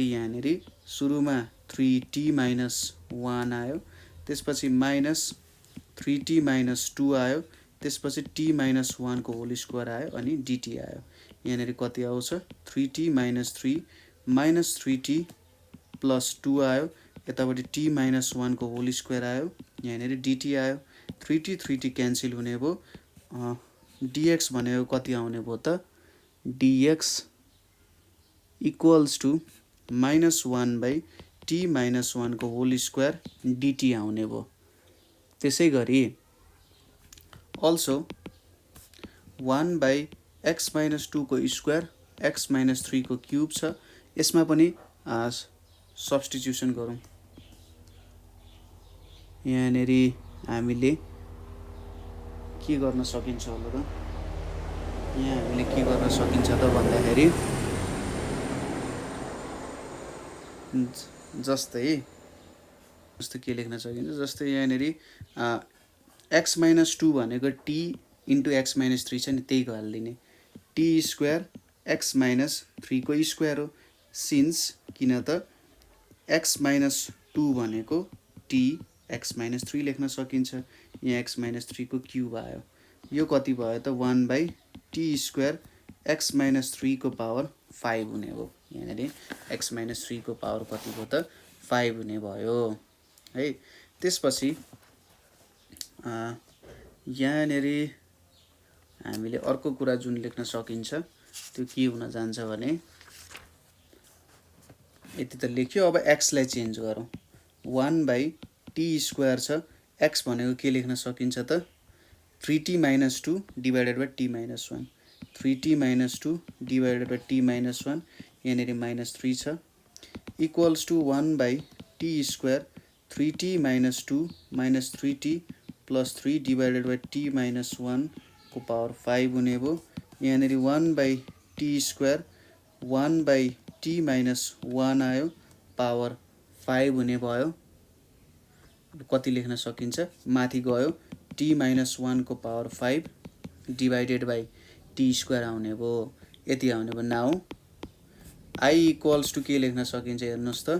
यहाँनिर सुरुमा 3t माइनस 1 आयो, त्यसपछि माइनस 3t माइनस 2 आयो, त्यसपछि t - 1 को होल स्क्वायर आयो अनि dt आयो। यहाँनेरि कति आउँछ 3t - 3 - 3t + 2 आयो। यतापट्टि t - 1 को होल स्क्वायर आयो। यहाँनेरि dt आयो। 3t क्यान्सल हुने भयो। dx भनेको कति आउने भयो त dx = -1/t - 1 को होल स्क्वायर dt आउने भयो। त्यसै गरी also 1/x - 2 को स्क्वायर x - 3 को क्यूब छ। यसमा पनि सब्स्टिट्युसन गरौँ। यहाँनेरि हामीले के गर्न सकिन्छ होला त यहाँ हामीले के गर्न सकिन्छ त भन्दाखेरि जस्तै के लेख्न सकिन्छ जस्तै यहाँनेरि x - 2 भनेको t * x - 3 छ नि त्यही हाल्दिने t स्क्वायर x - 3 को स्क्वायर हो। सिन्स किन त x - 2 भनेको t x - 3 लेख्न सकिन्छ। यहाँ x - 3 को क्यूब आयो। यो कति भयो त 1/t स्क्वायर x - 3 को पावर 5 हुने भयो। यहाँनेरि x - 3 को पावर कति भयो त 5 हुने भयो है। त्यसपछि यहाँनेरि हामीले अर्को कुरा जुन लेख्न सकिन्छ त्यो के हुन जान्छ भने यति त लेख्यो। अब x लाई चेन्ज गरौँ। 1/t स्क्वायर छ। x भनेको के लेख्न सकिन्छ त 3t - 2 / t - 1 3t - 2 / t - 1 यहाँनेरि -3 छ equals to 1/t square 3t - 2 - 3t + 3 / t - 1 को पावर 5 हुने भयो। यहाँनेरि 1/t स्क्वायर 1/t - 1 आयो पावर 5 हुने भयो। कति लेख्न सकिन्छ माथि गयो t - 1 को पावर 5 / t स्क्वायर आउने भयो। यति आउने भयो। नाउ i = के लेख्न सकिन्छ हेर्नुहोस् त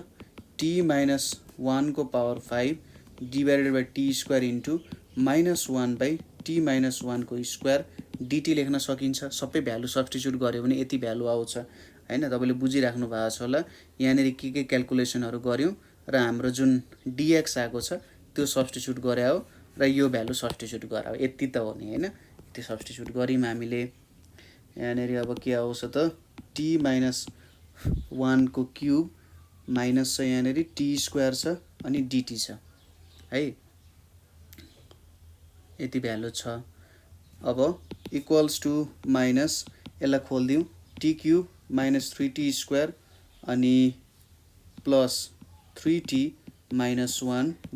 t - 1 को power 5 / t square into -1/t - 1 को स्क्वायर dt लेख्न सकिन्छ। सबै भ्यालु सब्स्टिट्युट गर्यो भने यति भ्यालु आउँछ हैन। तपाईले बुझिराख्नु भएको छ होला। यहाँनेरि के क्याल्कुलेसनहरु गर्यौं र हाम्रो जुन dx आएको छ त्यो सब्स्टिट्युट गरे हो र यो भ्यालु सब्स्टिट्युट गरायो। यति त हो नि हैन। यति सब्स्टिट्युट गरिम हामीले। यहाँनेरि अब के आउँछ त t - 1 को क्यूब माइनस छ यहाँनेरि t स्क्वायर छ अनि dt छ है। यति भ्यालु छ। अब इक्वल्स टु माइनस यसलाई खोल्दिउँ t क्यूब - 3t स्क्वायर अनि प्लस 3t - 1 /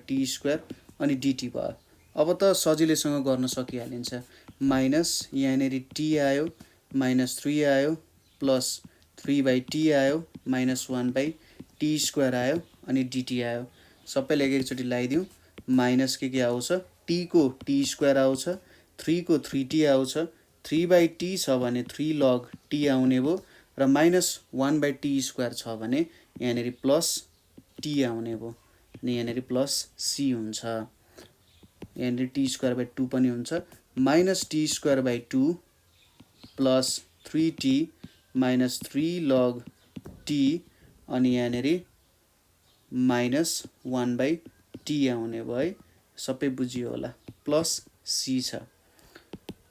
t स्क्वायर अनि dt भयो। अब त सजिलैसँग गर्न सकिहालिन्छ। माइनस यहाँनेरि t आयो -3 आयो प्लस 3/t आयो -1/t स्क्वायर आयो अनि dt आयो। सबैले एकैचोटि लगाइदिउँ। माइनस के आउँछ t को t स्क्वायर आउँछ 3 को 3t आउँछ 3/t छ भने 3 log t आउने भयो र -1/t स्क्वायर छ भने यहाँनेरि प्लस t आउने भयो अनि यहाँनेरि प्लस c हुन्छ। यहाँनेरि t स्क्वायर बाइ 2 पनि हुन्छ -t square by 2 plus 3t - 3 log t अनि यहाँनेरि -1/t आउने भयो है। सबै बुझियो होला। प्लस c छ।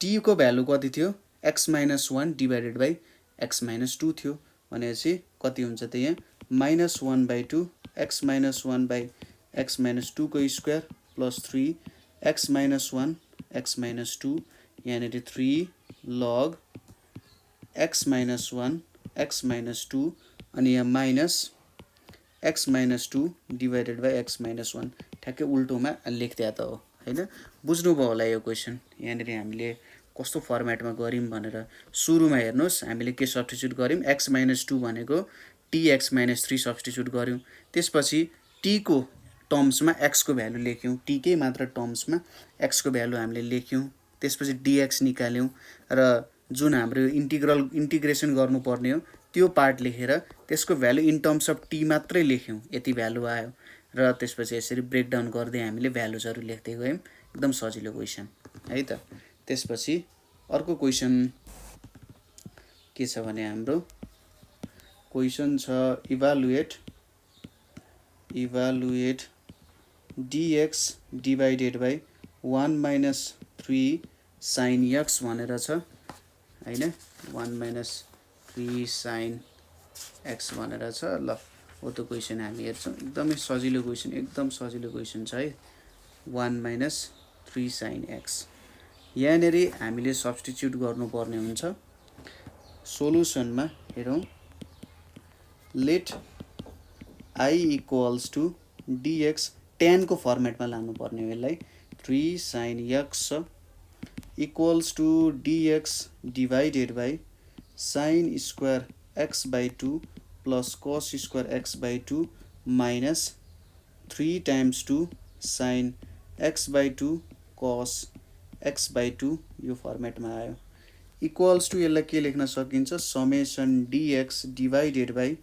t को भ्यालु कति थियो x - 1 / x - 2 थियो भनेपछि कति हुन्छ त यहाँ -1/2 x - 1 / x - 2 को स्क्वायर प्लस 3 x - 1 x - 2 यहाँनेरि 3 log x - 1 x - 2 अनि यहाँ माइनस x - 2 / x - 1 ठ्याक्कै उल्टोमा लेख्दै त हो हैन। बुझ्नुभयो होला यो क्वेशन। यहाँनेरि हामीले कस्तो फर्मेटमा गरिम भनेर सुरुमा हेर्नुस् हामीले के सब्स्टिट्युट गरिम x - 2 भनेको tx - 3 सब्स्टिट्युट गर्यौं। त्यसपछि t को टर्म्समा x को भ्यालु लेख्यौं। t कै मात्र टर्म्समा x को भ्यालु हामीले लेख्यौं। त्यसपछि dx निकाल्यौं र जुन हाम्रो इन्टिग्रेसन गर्नुपर्ने हो त्यो पार्ट लेखेर त्यसको value in terms of t मात्रै लेख्यौं। यति भ्यालु आयो र त्यसपछि यसरी ब्रेकडाउन गर्दै हामीले भ्यालुजहरु लेख्दै गयौं। एकदम सजिलो क्वेशन। है त। त्यसपछि अर्को क्वेसन के छ भने हाम्रो क्वेसन छ evaluate dx divided by 1 minus 3 sin x भनेर छ हैन। 1 minus 3 sin x भनेर छ। ल हो त क्वेसन हामी हेर्छौँ। एकदमै सजिलो क्वेसन, एकदम सजिलो क्वेसन छ है। 1 minus 3 sin x यहाँनेरि हामीले सब्स्टिट्युट गर्नुपर्ने हुन्छ सोलुसनमा। हेरौँ, let I equals to dx tan को फर्मेटमा लानुपर्ने हो यसलाई। 3 sin x equals to dx divided by sin square x by 2 plus cos square x by 2 minus 3 times 2 sin x by 2 cos x by 2 यो फर्मेटमा आयो। इक्वल्स टु यसलाई के लेख्न सकिन्छ, समेसन dx डिभाइडेड बाई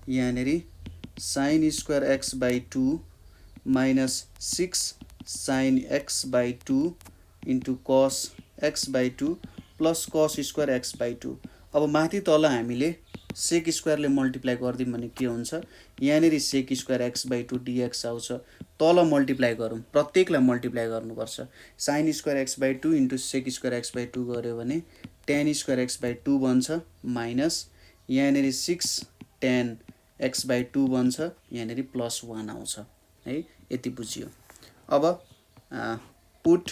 यहाँनेरि sin square x by 2 minus 6 sin x by 2 into cos x by 2 plus cos square x by 2। अब माथि तल हामीले सेक स्क्वायरले मल्टिप्लाई गरिदिउँ भने के हुन्छ, यहाँनेरि सेक स्क्वायर x बाई 2 dx आउँछ। तल मल्टिप्लाई गरौँ, प्रत्येकलाई मल्टिप्लाई गर्नुपर्छ। sin square x by 2 into sec square x by 2 गऱ्यो भने tan स्क्वायर x बाई 2 बन्छ, माइनस यहाँनेरि 6 tan x बाई 2 बन्छ, यहाँनेरि प्लस 1 आउँछ है। यति बुझियो। अब put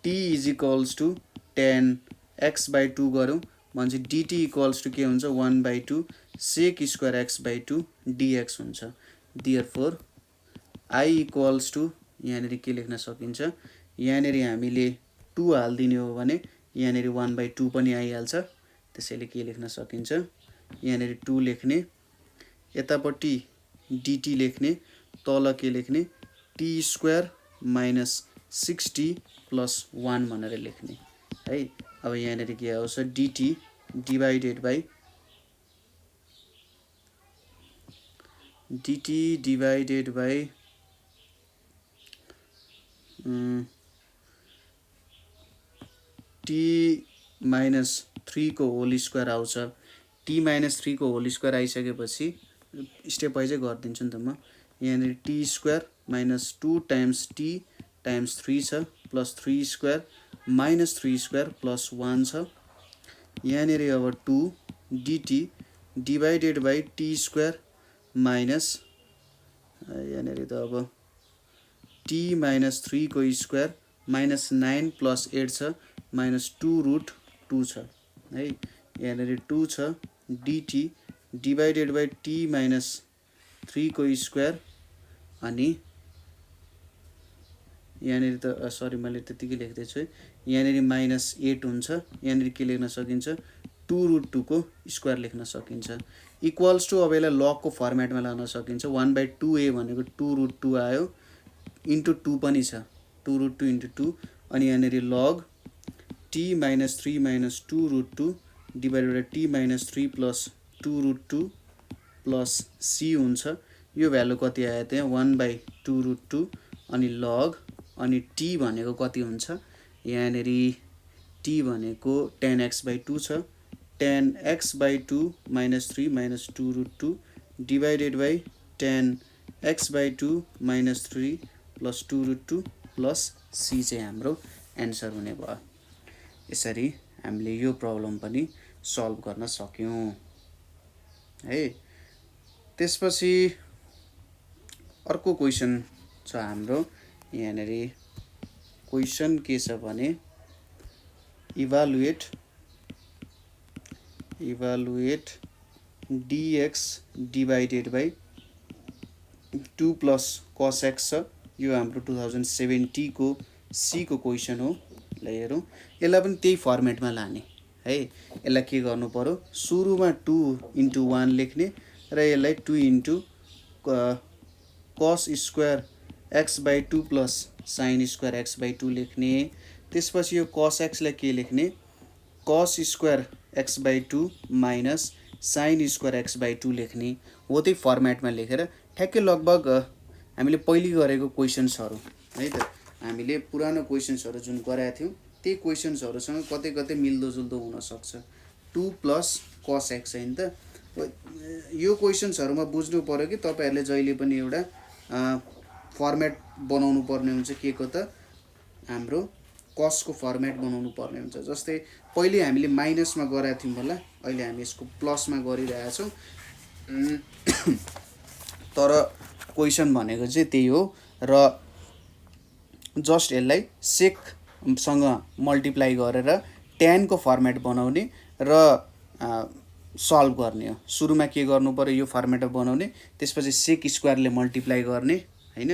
t is equals to tan x by 2 गरौँ भने dt इक्वल्स टु के हुन्छ, 1 by 2 sec square x by 2 dx हुन्छ। देयरफोर I इक्वल्स टु यहाँनेरि के लेख्न सकिन्छ, यहाँनेरि हामीले 2 हालिदिने हो भने यहाँनेरि 1 बाई 2 पनि आइहाल्छ। त्यसैले के लेख्न सकिन्छ, यहाँनेरि 2 लेख्ने, यतापट्टि dt लेख्ने, तल के लेख्ने t square minus 6t plus 1 भनेर लेख्ने है। अब यहाँनेरि के आउँछ, dt divided by t minus 3 को होल स्क्वायर आउँछ। t माइनस 3 को होल स्क्वायर आइसकेपछि स्टेप वाइजै गरिदिन्छु नि त म। यहाँनेरि t square minus 2 times t times 3 छ plus 3 square minus 3 square plus 1 छ। यहाँनेरि अब 2 dt divided by t square minus यहाँनेरि त अब t माइनस 3 को स्क्वायर माइनस 9 प्लस 8 छ माइनस 2 रुट 2 छ है। यहाँनेरि 2 छ dt divided by t minus 3 को स्क्वायर अनि यहाँनेरि त सरी मैले त्यतिकै लेख्दैछु है। यहाँनेरि माइनस 8 हुन्छ, यहाँनेरि के लेख्न सकिन्छ, 2 रुट 2 को स्क्वायर लेख्न सकिन्छ। इक्वल्स टु अब यसलाई लगको फर्मेटमा लान सकिन्छ। 1 बाई 2a भनेको 2 रुट 2 आयो, इन्टु 2 पनि छ, 2 रुट 2 इन्टु 2 अनि यहाँनेरि log t minus 3 minus 2 root 2 divided by t minus 3 plus 2 root 2 plus c हुन्छ। यो भ्यालु कति आयो त्यहाँ, 1 बाई 2 रुट 2 अनि लग अनि t भनेको कति हुन्छ, यहाँनेरि t भनेको tan x बाई 2 छ। tan x by 2 minus 3 minus 2 root 2 divided by tan x by 2 minus 3 plus 2 root 2 plus c चाहिँ हाम्रो एन्सर हुने भयो। यसरी हामीले यो प्रब्लम पनि सल्भ गर्न सक्यौँ है। त्यसपछि अर्को क्वेसन छ हाम्रो। यहाँनेरि क्वेसन के छ भने evaluate dx divided by 2 plus cos x छ। यो हाम्रो 2070 को C को क्वेसन हो। ल हेरौँ, यसलाई पनि त्यही फर्मेटमा लाने है। यसलाई के गर्नु पर्यो, सुरुमा 2 इन्टु 1 लेख्ने र यसलाई 2 into cos square x by 2 plus sin square x by 2 लेख्ने। त्यसपछि यो cos x लाई के लेख्ने, cos square x by 2 minus sin square x by 2 लेख्ने हो। त्यही फर्मेटमा लेखेर ठ्याक्कै लगभग हामीले पहिले गरेको क्वेशन्सहरु है त हामीले पुरानो क्वेशन्सहरु जुन गराएको थियौं त्यही क्वेशन्सहरुसँग कतै कतै मिल्दोजुल्दो हुन सक्छ 2 + cos x हैन त यो क्वेशन्सहरुमा बुझ्नु पर्यो कि तपाईहरुले जहिले पनि एउटा फर्मेट बनाउनु पर्ने हुन्छ के को त हाम्रो cos को फर्मेट बनाउनु पर्ने हुन्छ जस्तै पहिले हामीले माइनसमा गराएको थियौं होला अहिले हामी यसको प्लसमा गरिरहेका छौं तर क्वेशन भनेको चाहिँ त्यही हो र जस्ट यसलाई सेक सँग मल्टिप्लाई गरेर tan को फर्मेट बनाउने र सल्भ गर्ने हो सुरुमा के गर्नु पर्यो यो फर्मेट बनाउने त्यसपछि सेक स्क्वायरले मल्टिप्लाई गर्ने हैन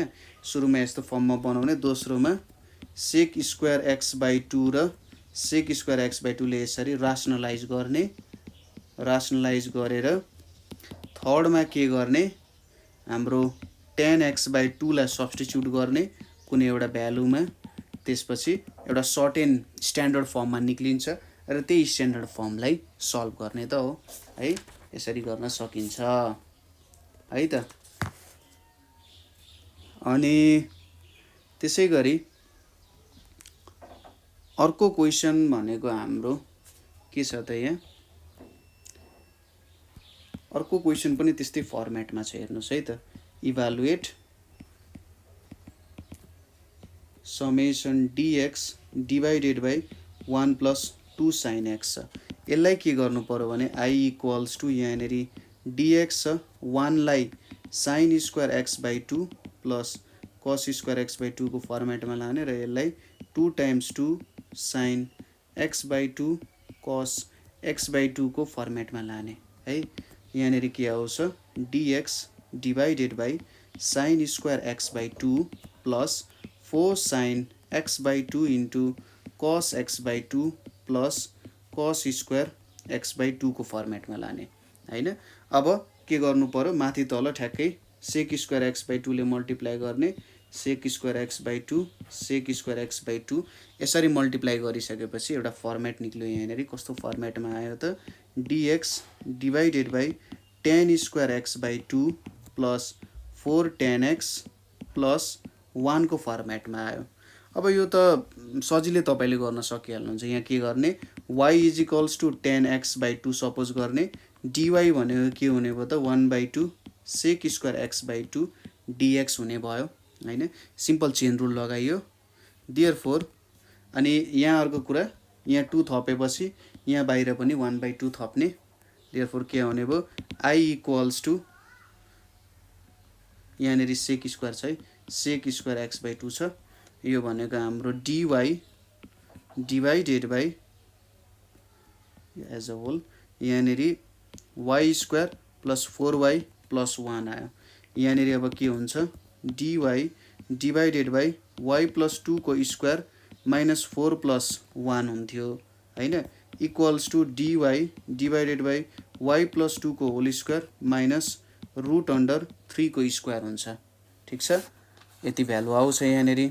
सुरुमा यस्तो फर्ममा बनाउने दोस्रोमा सेक स्क्वायर x/2 र सेक स्क्वायर x/2 ले यसरी राशनलाइज गरेर थर्डमा के गर्ने हाम्रो tan x/2 लाई सब्स्टिट्युट गर्ने कुनै एउटा भ्यालुमा त्यसपछि एउटा सर्टेन स्ट्यान्डर्ड फर्ममा निक्लिन्छ र त्यही स्ट्यान्डर्ड फर्मलाई सल्भ गर्ने त हो है यसरी गर्न सकिन्छ है त अनि त्यसैगरी अर्को क्वेशन भनेको हाम्रो के छ त यहाँ अर्को क्वेशन पनि त्यस्तै फर्मेटमा छ हेर्नुस् है त evaluate summation dx divided by 1 plus 2 sin x यसलाई के गर्नु पर्यो भने I equals to यहाँनेरि dx 1 लाई sin square x/2 plus cos square x/2 को फर्मेटमा लाने र यसलाई 2 times 2 sin x/2 cos x/2 को फर्मेटमा लाने है यहाँनेरि के आउँछ dx divided by sin square x/2 plus 4 sin x/2 into cos x/2 plus cos square x/2 को फर्मेटमा लाने हैन अब के गर्नु पर्यो माथि तल ठ्याक्कै sec square x/2 ले मल्टिप्लाई गर्ने sec square x/2 sec square x/2 यसरी मल्टिप्लाई गरिसकेपछि एउटा फर्मेट निक्ल्यो यहाँनेरि कस्तो फर्मेटमा आयो त dx divided by tan square x/2 plus 4 tan x plus 1 को फर्मेटमा आयो अब यो त सजिलै तपाईले गर्न सकिहाल्नुहुन्छ यहाँ के गर्ने y = tan x/2 सपोज गर्ने dy भनेको के हुने भयो त 1/2 sec square x/2 dx हुने भयो हैन सिम्पल चेन रुल लगाइयो देयरफोर अनि यहाँ अर्को कुरा यहाँ 2 थपेपछि यहाँ बाहिर पनि 1/2 थप्ने देयरफोर के हुने भयो I equals to यहाँनेरि sec स्क्वायर छ है sec square x/2 छ यो भनेको हाम्रो dy divided by as a whole यहाँनेरि y square plus 4y plus 1 आयो यहाँनेरि अब के हुन्छ dy divided by y plus 2 को स्क्वायर minus 4 plus 1 हुन्थ्यो हैन equals to dy divided by y plus 2 को होल स्क्वायर minus √3 को स्क्वायर हुन्छ ठीक छ यति भ्यालु आउँछ यहाँनेरि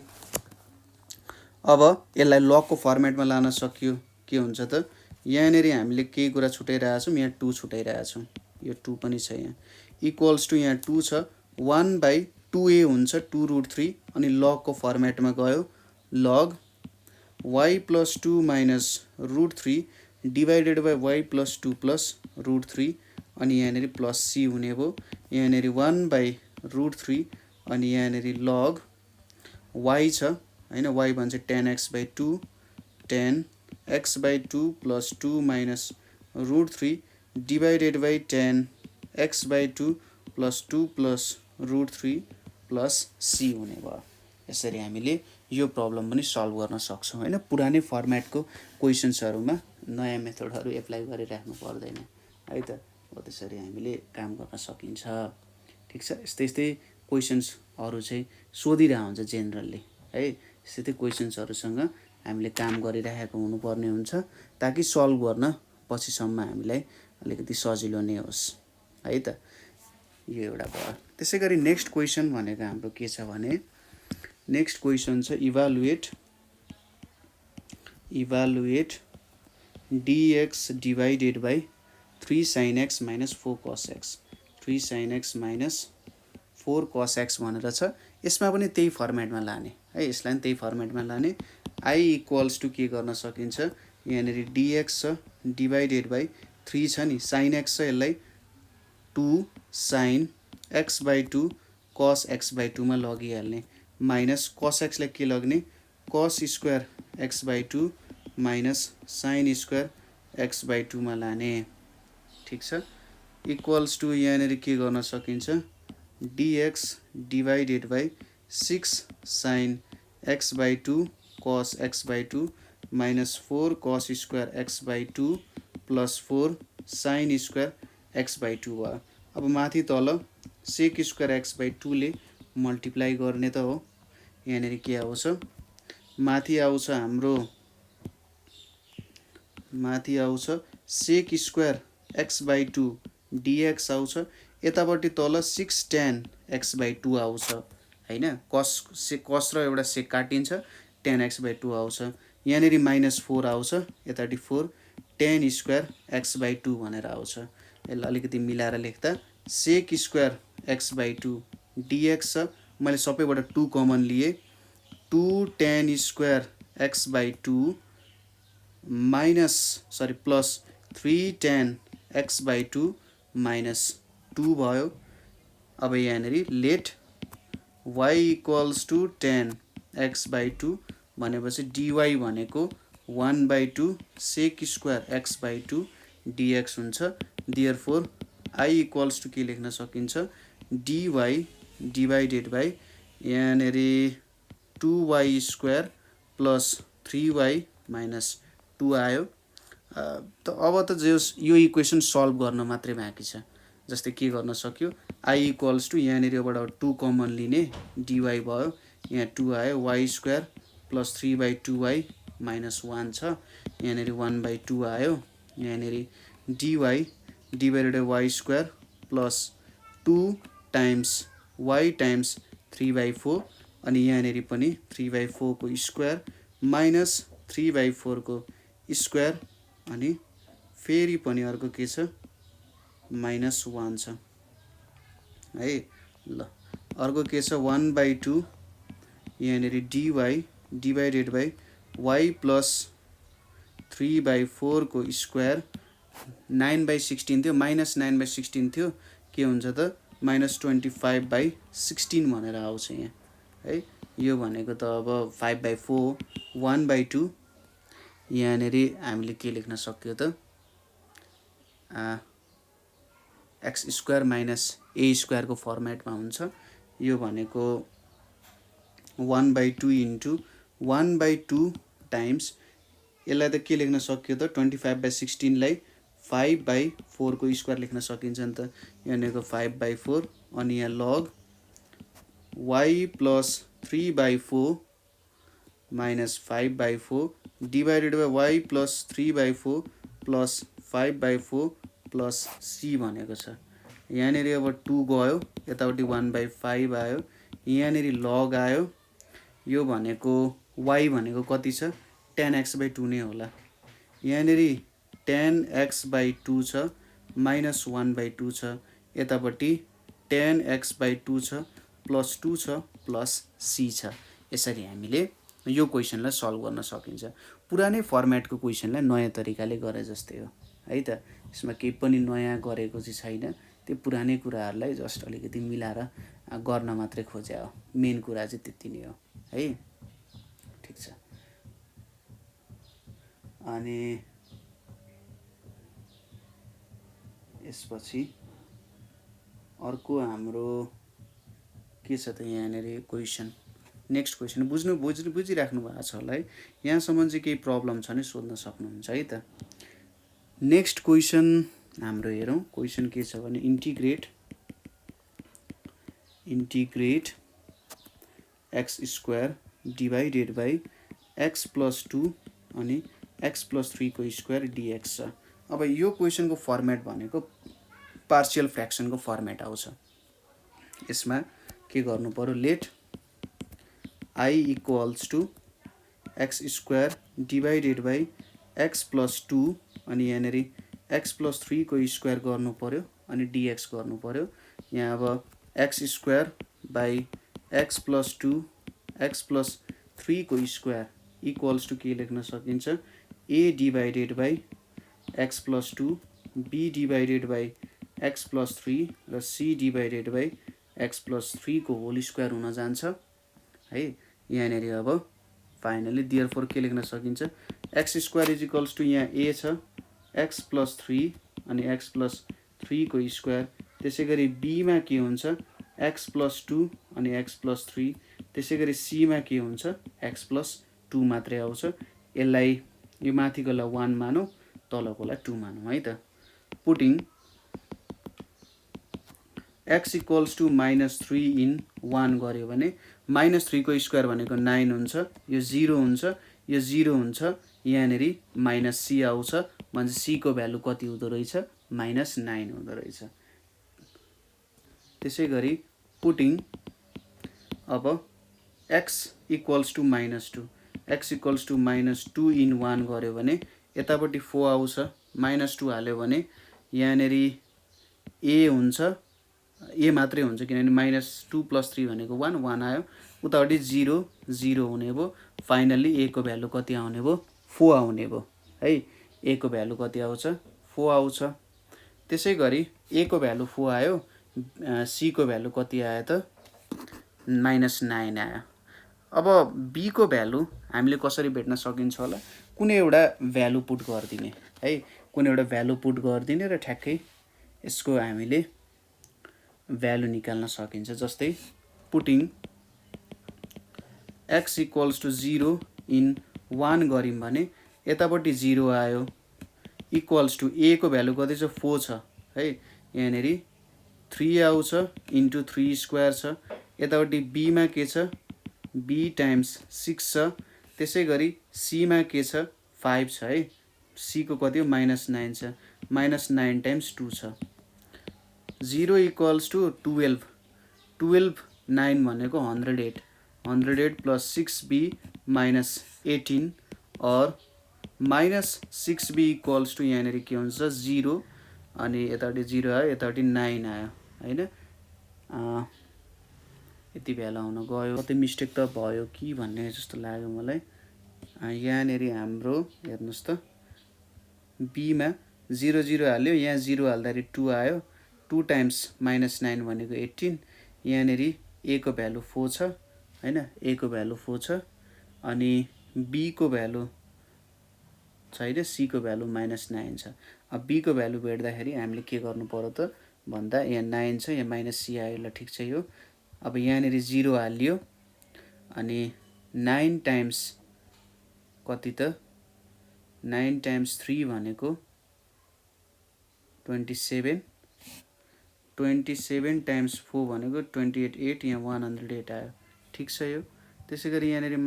अब यसलाई लग को फर्मेटमा लान सकियो के हुन्छ त यहाँनेरि हामीले केही कुरा छुटाइरहेका छौं यहाँ 2 छुटाइरहेका छौं यो 2 पनि छ यहाँ इक्वल्स टु यहाँ 2 छ 1/2a हुन्छ 2√3 अनि लग को फर्मेटमा गयो log y plus 2 minus √3 divided by y plus 2 plus √3 अनि यहाँनेरि प्लस c हुने भयो यहाँनेरि 1/√3 अनि यहाँनेरि log y छ हैन y भन्छ tan x/2 tan x/2 plus 2 minus √3 divided by tan x/2 plus 2 plus √3 plus c हुने भयो यसरी हामीले यो प्रब्लम पनि सल्भ गर्न सक्छौं हैन पुरानै फर्मेटको क्वेशन्सहरुमा नयाँ मेथडहरु एप्लाई गरिराख्नु पर्दैन है त हो त्यसरी हामीले काम गर्न सकिन्छ ठीक छ यस्तै क्वेशन्सहरु चाहिँ सोधिरा हुन्छ जेनरली है यस्तै क्वेशन्सहरुसँग हामीले काम गरिराखेको हुनुपर्ने हुन्छ ताकि सल्भ गर्न पछिसम्म हामीलाई अलिकति सजिलो नै होस् है त यो एउटा भयो त्यसैगरी नेक्स्ट क्वेशन भनेको हाम्रो के छ भने नेक्स्ट क्वेशन छ evaluate dx divided by 3 sin x minus 4 cos x 3 sin x minus 4 cos x भनेर छ। यसमा पनि त्यही फर्मेटमा लाने है, यसलाई पनि त्यही फर्मेटमा लाने। I इक्वल्स टु के गर्न सकिन्छ, यहाँनिर dx छ डिभाइडेड बाई 3 छ नि, sin x छ, यसलाई 2 sin x by 2 cos x by 2 मा लगिहाल्ने, माइनस cos x लाई के लग्ने, cos square x by 2 minus sin square x by 2 मा लाने। ठिक छ, इक्वल्स टु यहाँनिर के गर्न सकिन्छ, dx divided by 6 sin x by 2 cos x by 2 minus 4 cos square x by 2 plus 4 sin square x by 2 भयो। अब माथि तल sec स्क्वायर x बाई 2 ले मल्टिप्लाई गर्ने त हो। यहाँनिर के आउँछ, माथि आउँछ हाम्रो, माथि आउँछ sec square x by 2 dx आउँछ, यतापट्टि तल 6 tan x बाई 2 आउँछ हैन, cos र एउटा sec काटिन्छ, tan x बाई 2 आउँछ। यहाँनिर माइनस 4 आउँछ, यतापट्टि 4 tan स्क्वायर x बाई 2 भनेर आउँछ। यसलाई अलिकति मिलाएर लेख्दा sec square x by 2 dx छ, मैले सबैबाट 2 कमन लिए, 2 tan square x by 2 plus 3 tan x by 2 minus 2 भयो। अब यहाँनिर let y equals to tan x by 2 भनेपछि dy भनेको 1 by 2 sec square x by 2 dx हुन्छ। देयरफोर I इक्वल्स टु के लेख्न सकिन्छ, dy डिभाइडेड बाई यहाँनिर 2y square plus 3y minus 2 आयो। त अब त यो इक्वेसन सल्भ गर्न मात्रै बाँकी छ। जस्तै के गर्न सक्यो, I इक्वल्स टु यहाँनिरबाट 2 कमन लिने, dy भयो, यहाँ 2 आयो, y square plus 3 by 2y minus 1 छ, यहाँनिर 1 बाई 2 आयो, यहाँनिर dy divided by y square plus 2 times y times 3 by 4, अनि यहाँनिर पनि 3 बाई 4 को स्क्वायर माइनस 3 बाई 4 को स्क्वायर, अनि फेरि पनि अर्को के छ, माइनस 1 छ है। ल अर्को के छ, 1 बाई 2 यहाँनिर dy divided by y plus 3 by 4 को स्क्वायर, 9 बाई 16 थियो, माइनस 9 बाई 16 थियो, के हुन्छ त माइनस 25 बाई 16 भनेर आउँछ यहाँ है। यो भनेको त अब 5 बाई 4, 1 बाई 2 यहाँनिर हामीले के लेख्न सक्यो त, एक्स स्क्वायर माइनस ए स्क्वायरको फर्मेटमा हुन्छ। यो भनेको 1 बाई 2 इन्टु 1 बाई 2 टाइम्स, यसलाई त के लेख्न सक्यो त, 25 बाई 16 लाई 5 बाई 4 को स्क्वायर लेख्न सकिन्छ नि त, यहाँनिरको 5 बाई 4, अनि यहाँ लग y plus 3 by 4 minus 5 by 4 divided by y plus 3 by 4 plus 5 by 4 plus c भनेको छ। यहाँनिर अब 2 गयो, यतापट्टि 1 बाई 5 आयो, यहाँनिर लग आयो, यो भनेको y भनेको कति छ, tan x बाई 2 नै होला, यहाँनिर tan x बाई 2 छ, माइनस 1 बाई 2 छ, यतापट्टि tan x बाई 2 छ, प्लस 2 छ, प्लस c छ। यसरी हामीले यो क्वेसनलाई सल्भ गर्न सकिन्छ। पुरानै फर्मेटको क्वेसनलाई नयाँ तरिकाले गरे जस्तै हो है त, यसमा केही पनि नयाँ गरेको चाहिँ छैन, त्यो पुरानै कुराहरूलाई जस्ट अलिकति मिलाएर गर्न मात्रै खोजे हो, मेन कुरा चाहिँ त्यति नै हो है। ठिक छ, अनि यसपछि अर्को हाम्रो के छ त, यहाँनिर क्वेसन, नेक्स्ट क्वेसन बुझिराख्नु भएको छ होला है, यहाँसम्म चाहिँ केही प्रब्लम छ भने सोध्न सक्नुहुन्छ है त। नेक्स्ट क्वेसन हाम्रो हेरौँ, क्वेसन के छ भने integrate x square divided by x plus 2 अनि एक्स प्लस 3 को स्क्वायर डिएक्स छ। अब यो क्वेसनको फर्मेट भनेको पार्शियल फ्र्याक्सनको फर्मेट आउँछ। यसमा के गर्नु पर्यो, let I equals to x square divided by x plus 2, अनि यहाँनिर एक्स प्लस 3 को स्क्वायर गर्नु पर्यो, अनि डिएक्स गर्नु पर्यो। यहाँ अब x square by x plus 2 x plus 3 को स्क्वायर इक्वल्स टु के लेख्न सकिन्छ a divided by x plus 2 b divided by x plus 3 र c divided by x plus 3 को होल स्क्वायर हुन जान्छ है। यहाँनिर अब फाइनली देयरफोर के लेख्न सकिन्छ x square is equals to यहाँ ए छ एक्स प्लस 3 अनि एक्स प्लस 3 को स्क्वायर त्यसै गरी बीमा के हुन्छ एक्स प्लस 2 अनि एक्स प्लस 3 त्यसै गरी सीमा के हुन्छ एक्स प्लस 2 मात्रै आउँछ। यसलाई यो माथिकोलाई 1 मानौँ तलकोलाई 2 मानौँ है त। Putting x equals to -3 in 1 गऱ्यो भने -3 को स्क्वायर भनेको 9 हुन्छ यो 0 हुन्छ यो 0 हुन्छ यहाँनिर माइनस सी आउँछ भने सी को भ्यालु कति हुँदो रहेछ -9 हुँदो रहेछ। त्यसै गरी पुटिङ अब x equals to -2 x equals to -2 in 1 गऱ्यो भने यतापट्टि 4 आउँछ -2 हाल्यो भने यहाँनिर ए हुन्छ ए मात्रै हुन्छ किनभने -2 + 3 भनेको 1 आयो उतापट्टि 0 0 हुने भयो फाइनल्ली ए को भ्यालु कति आउने भयो 4 आउने भयो है। ए को भ्यालु कति आउँछ 4 आउँछ। त्यसै गरी ए को भ्यालु 4 आयो सी को भ्यालु कति आयो त -9 आयो। अब बी को भ्यालु हामीले कसरी भेट्न सकिन्छ होला कुनै एउटा भ्यालु पुट गरिदिने है कुनै एउटा भ्यालु पुट गरिदिने र ठ्याक्कै यसको हामीले भ्यालु निकाल्न सकिन्छ। जस्तै putting x equals to 0 in 1 गऱ्यौँ भने यतापट्टि 0 आयो इक्वल्स टु ए को भ्यालु कति छ 4 छ है यहाँनिर 3 आउँछ इन्टु 3 स्क्वायर छ यतापट्टि बीमा के छ बी टाइम्स 6 छ त्यसै गरी सीमा के छ 5 छ है सी को कति हो -9 छ -9 टाइम्स 2 छ 0 इक्वल्स टु 12 9 भनेको 108 प्लस 6b -18 और -6b इक्वल्स टु यहाँनिर के हुन्छ 0 अनि यतापट्टि 0 आयो यतापट्टि 9 आयो हैन यति भ्यालु आउन गयो कतै मिस्टेक त भयो कि भन्ने जस्तो लाग्यो मलाई। यहाँनिर हाम्रो हेर्नुस् त बीमा 0 0 हाल्यो यहाँ 0 हाल्दाखेरि 2 आयो 2 टाइम्स -9 भनेको 18 यहाँनिर ए को भ्यालु 4 छ हैन ए को भ्यालु 4 छ अनि बी को भ्यालु छैन सी को भ्यालु -9 छ। अब बी को भ्यालु भेट्दाखेरि हामीले के गर्नु पर्यो त भन्दा यहाँ 9 छ यहाँ माइनस सी आयो ल ठिक छ यो। अब यहाँनिर 0 हाल्यो अनि 9 टाइम्स कति त 9 टाइम्स 3 भनेको 27 टाइम्स 4 भनेको 28 8 यहाँ 108 आयो ठिक छ यो। त्यसै गरी यहाँनिर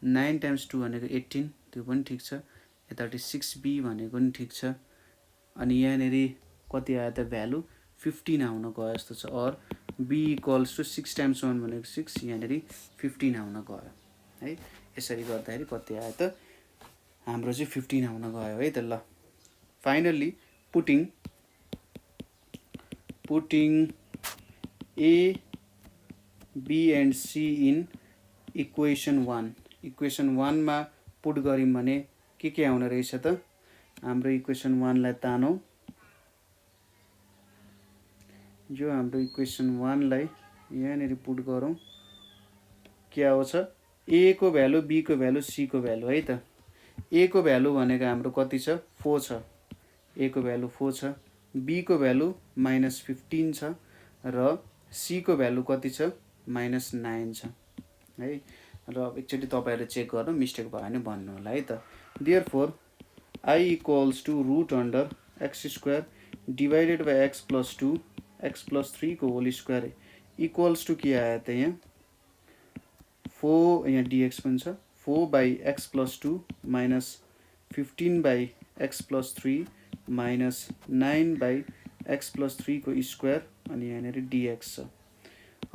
-9 टाइम्स 2 भनेको 18 त्यो पनि ठिक छ यतापट्टि 6b भनेको पनि ठिक छ अनि यहाँनिर कति आयो त भ्यालु 15 आउन गयो जस्तो छ और b इक्वल्स टु 6 टाइम्स 1 भनेको 6 यहाँनिर 15 आउन गयो है। यसरी गर्दाखेरि कति आयो त हाम्रो चाहिँ 15 आउन गयो है त ल। Finally putting A, B and C in equation 1 मा पुट गर्यौं भने के आउने रहेछ त हाम्रो इक्वेसन 1 लाई तानौं जो हाम्रो इक्वेसन 1 लाई यहाँनिर पुट गरौं के आउँछ A को भ्यालु B को भ्यालु C को भ्यालु है त। A को भ्यालु भनेको हाम्रो कति छ 4 छ A को भ्यालु 4 छ B को भ्यालु -15 छ र C को भ्यालु कति छ -9 छ है। र एकचोटि तपाईहरुले चेक गर्नु मिस्टेक भयो भने भन्नु होला है त। Therefore I equals to √x² divided by x + 2 x + 3 को होल स्क्वायर इक्वल्स टु के आयो त यहाँ 4 यहाँ dx पनि छ 4/x + 2 -15/x + 3 -9/x + 3 को स्क्वायर अनि यहाँनिर dx छ।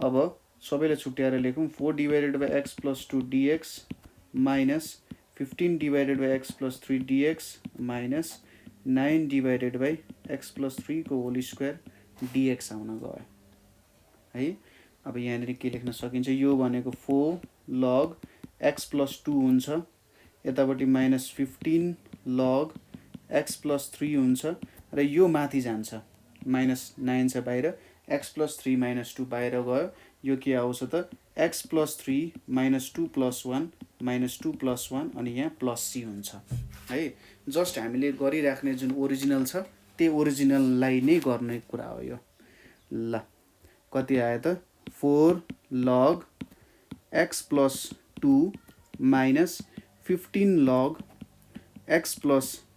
अब सबैलाई छुट्याएर लेखौं 4 divided by x + 2 dx -15 divided by x + 3 dx -9 divided by x + 3 को होल स्क्वायर dx आउन गयो है। अब यहाँनिर के लेख्न सकिन्छ, यो भनेको 4 log x + 2 हुन्छ, यतापट्टि -15 log x + 3 हुन्छ र यो माथि जान्छ, -9 छ बाहिर, x + 3 - 2 बाहिर गयो, यो के आउँछ त x + 3 - 2 + 1 -2 + 1 अनि यहाँ +c हुन्छ है। जस्ट हामीले गरिराख्ने जुन ओरिजिनल छ त्यो ओरिजिनललाई नै गर्ने कुरा हो यो। ल कति आयो त 4 log x + 2 - 15 log x +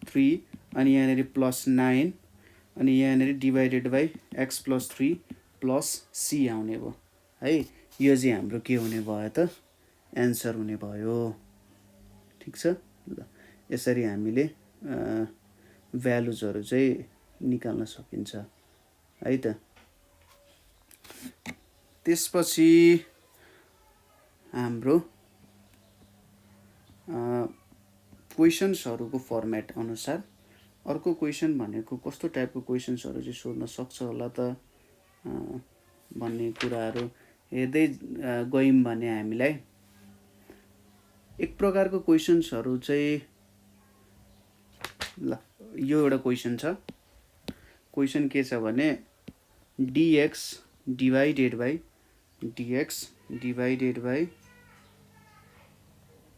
3 अनि यहाँनिर +9 अनि यहाँनिर डिभाइडेड बाई x + 3 + c आउने भयो है। यो चाहिँ हाम्रो के हुने भयो त एन्सर हुने भयो। ठिक छ। ल यसरी हामीले भ्यालुजहरू चाहिँ निकाल्न सकिन्छ है त। त्यसपछि हाम्रो क्वेसन्सहरूको फर्मेट अनुसार अर्को क्वेसन भनेको कस्तो टाइपको क्वेसन्सहरू चाहिँ सोध्न सक्छ होला त भन्ने कुराहरू हेर्दै गयौँ भने हामीलाई एक प्रकारको क्वेसन्सहरू चाहिँ ल यो एउटा क्वेसन छ। क्वेसन के छ भने dx डिभाइडेड बाई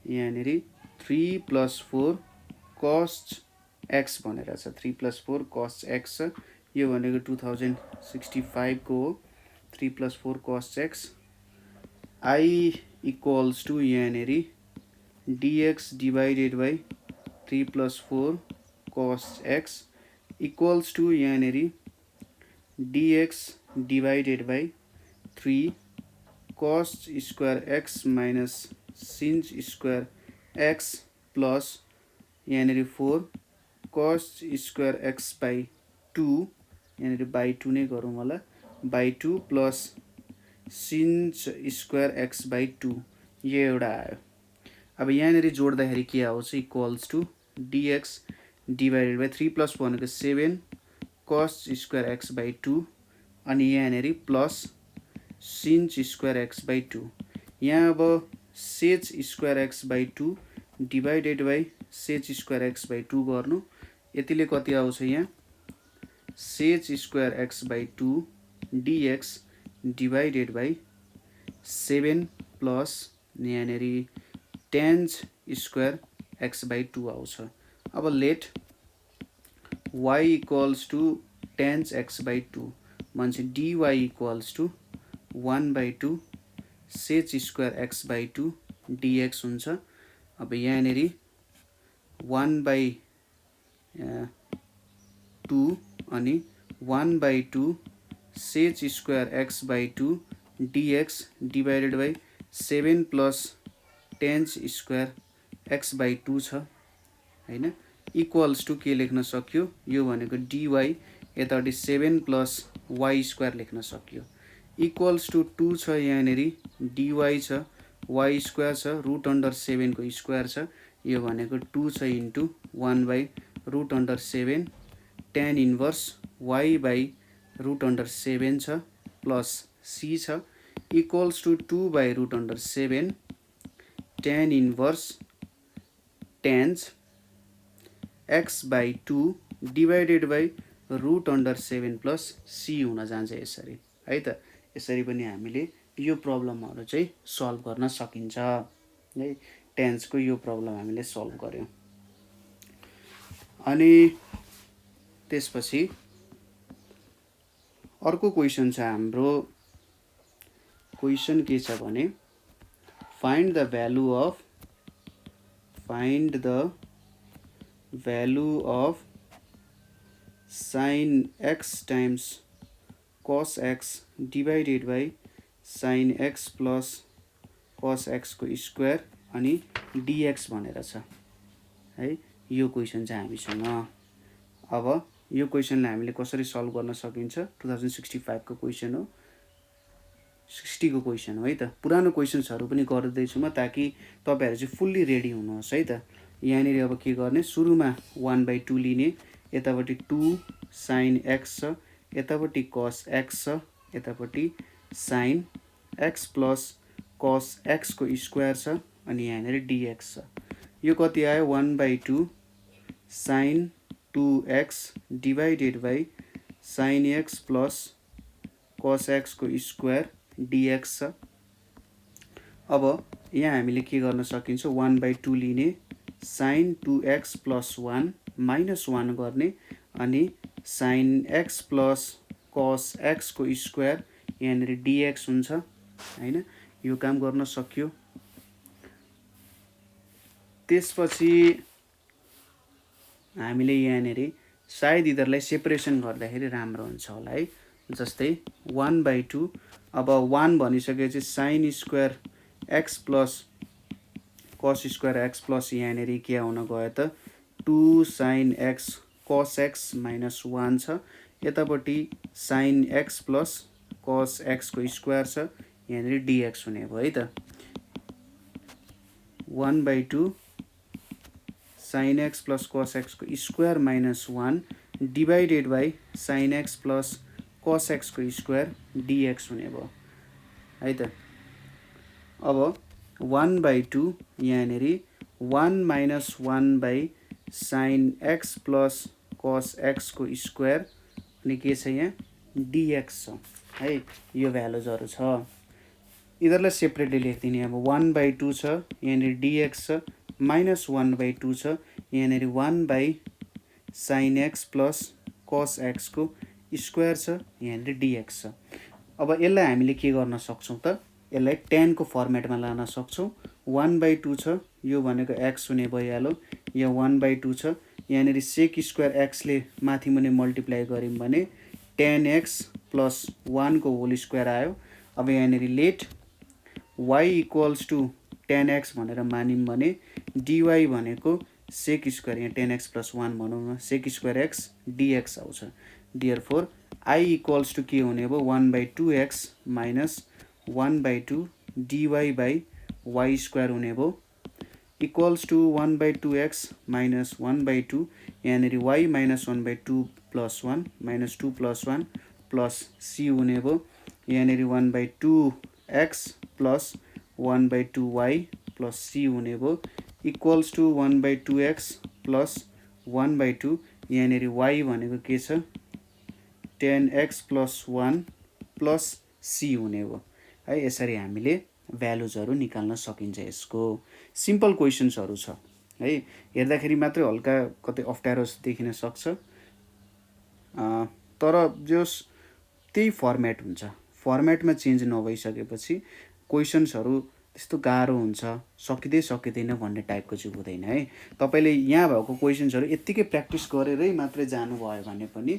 यहाँनिर 3 + 4 cos x भनेर छ, 3 + 4 cos x छ, यो भनेको 2065 को हो। 3 + 4 cos x I = यहाँनिर dx divided by 3 + 4 cos x equals to यहाँनिर dx divided by 3 cos square x minus sin square x plus यहाँनिर 4 cos स्क्वायर x बाई 2 यहाँनिर बाई 2 नै गरौँ होला, by 2 plus sin square x by 2 यो एउटा आयो। अब यहाँनिर जोड्दाखेरि के आउँछ equals to dx divided by 3 plus भनेको 7 cos स्क्वायर x बाई 2 अनि यहाँनिर plus sin square x by 2। यहाँ अब sec square x by 2 divided by sec square x by 2 गर्नु, यतिले कति आउँछ यहाँ sec square x by 2 dx divided by 7 plus यहाँनिर tan स्क्वायर x बाई 2 आउँछ। अब let y equals to tan x by 2 मान्छे dy equals to 1/2 sec square x by 2 dx हुन्छ। अब यहाँनिर 1/2 अनि 1/2 sec square x by 2 dx divided by 7 plus tan square x by 2 छ हैन, equals to के लेख्न सक्यो, यो भनेको dy यतापट्टि 7 प्लस y स्क्वायर लेख्न सक्यो, इक्वल्स टू 2 छ यहाँनिर dy छ, y स्क्वायर छ, √7 को स्क्वायर छ, यो भनेको 2 छ into 1/√7 tan inverse y by √7 छ प्लस c छ equals to 2/√7 tan inverse tan x by 2 divided by √7 plus c हुन जान्छ यसरी है त। यसरी पनि हामीले यो प्रब्लमहरू चाहिँ सल्भ गर्न सकिन्छ है। टेन्सको यो प्रब्लम हामीले सल्भ गर्यौं। अनि त्यसपछि अर्को क्वेसन छ हाम्रो। क्वेसन के छ भने find the value of sin x times cos x divided by sin x plus cos x को स्क्वायर अनि dx भनेर छ है। यो क्वेसन चाहिँ हामीसँग। अब यो क्वेसनलाई हामीले कसरी सल्भ गर्न सकिन्छ, 2065 को क्वेसन हो, 60 को क्वेसन हो है त। पुरानो क्वेसन्सहरू पनि गर्दैछु म ताकि तपाईहरु चाहिँ फुल्ली रेडी हुनुहोस् है त। यहाँनिर अब के गर्ने, सुरुमा 1/2 लिने, यतापट्टि 2 sin x छ, यतापट्टि cos x छ, यतापट्टि sin x plus cos x को स्क्वायर छ अनि यहाँनेर dx छ। यो कति आयो 1/2 sin 2x divided by sin x plus cos x को स्क्वायर dx छ। अब यहाँ हामीले के गर्न सकिन्छ 1/2 लिने sin 2x प्लस 1 माइनस 1 गर्ने अनि sin x plus cos x को स्क्वायर यहाँनेर dx हुन्छ हैन। यो काम गर्न सक्यो। त्यसपछि हामीले यहाँनेर सायद यिनीहरुलाई सेपरेसन गर्दाखेरि राम्रो हुन्छ होला है। जस्तै 1/2 अब 1 भनिसकेपछि sin square x plus cos square x plus यहाँनेर के आउन गयो त 2 sin x cos x minus 1 छ। यतापट्टि sin x plus cos x को स्क्वायर छ यहाँनेर dx हुने भयो है त। 1/2 sin x plus cos x को square minus 1 divided by sin x plus cos x को स्क्वायर dx हुने भयो है त। अब 1/2 यहाँनेर 1 minus 1 by sin x plus cos x को स्क्वायर अनि के छ यहाँ dx छ है। यो भ्यालुजहरु छ, यिनीहरुलाई सेपरेटली लेख्दिने। अब 1/2 छ यहाँनेर dx छ, माइनस 1/2 छ यहाँनेर 1 by sin x plus cos x को स्क्वायर छ यहाँनेर dx छ। अब यसलाई हामीले के गर्न सक्छौं त, यसलाई tan को फर्मेटमा लान सक्छौं। 1/2 छ, यो भनेको x हुने भइहाल्यो, यहाँ 1/2 छ, यहाँनेर sec स्क्वायर x ले माथि मुनि मल्टिप्लाई गर्यौं भने tan x प्लस 1 को होल स्क्वायर आयो। अब यहाँनेर let y equals to tan x भनेर मानिम भने dy भनेको sec स्क्वायर, यहाँ tan x प्लस 1 भनौं न, sec स्क्वायर x dx आउँछ। देयरफोर I इक्वल्स टु के हुने भयो 1/2x minus 1/2 dy by y square हुने भयो इक्वल्स टु 1/2x माइनस 1/2 यहाँनेर y minus 1/2 plus 1 minus 2 plus 1 plus c हुने भयो यहाँनेर 1/2x plus 1/2y plus c हुने भयो इक्वल्स टु 1/2x प्लस 1/2 यहाँनेर y भनेको के छ tan x plus 1 plus c हुने भयो है। यसरी हामीले भ्यालुजहरु निकाल्न सकिन्छ। यसको सिम्पल क्वेशन्सहरु छ है, हेर्दाखेरि मात्रै हल्का कतै अप्ठ्यारो देखिन सक्छ, तर जस त्यही फर्मेट हुन्छ, फर्मेटमा चेन्ज नभइसकेपछि क्वेशन्सहरु त्यस्तो गाह्रो हुन्छ, सकिदै सकिदैन भन्ने टाइपको चाहिँ हुँदैन है। तपाईले यहाँ भएको क्वेशन्सहरु यतिकै प्र्याक्टिस गरेरै मात्रै जानु भयो भने पनि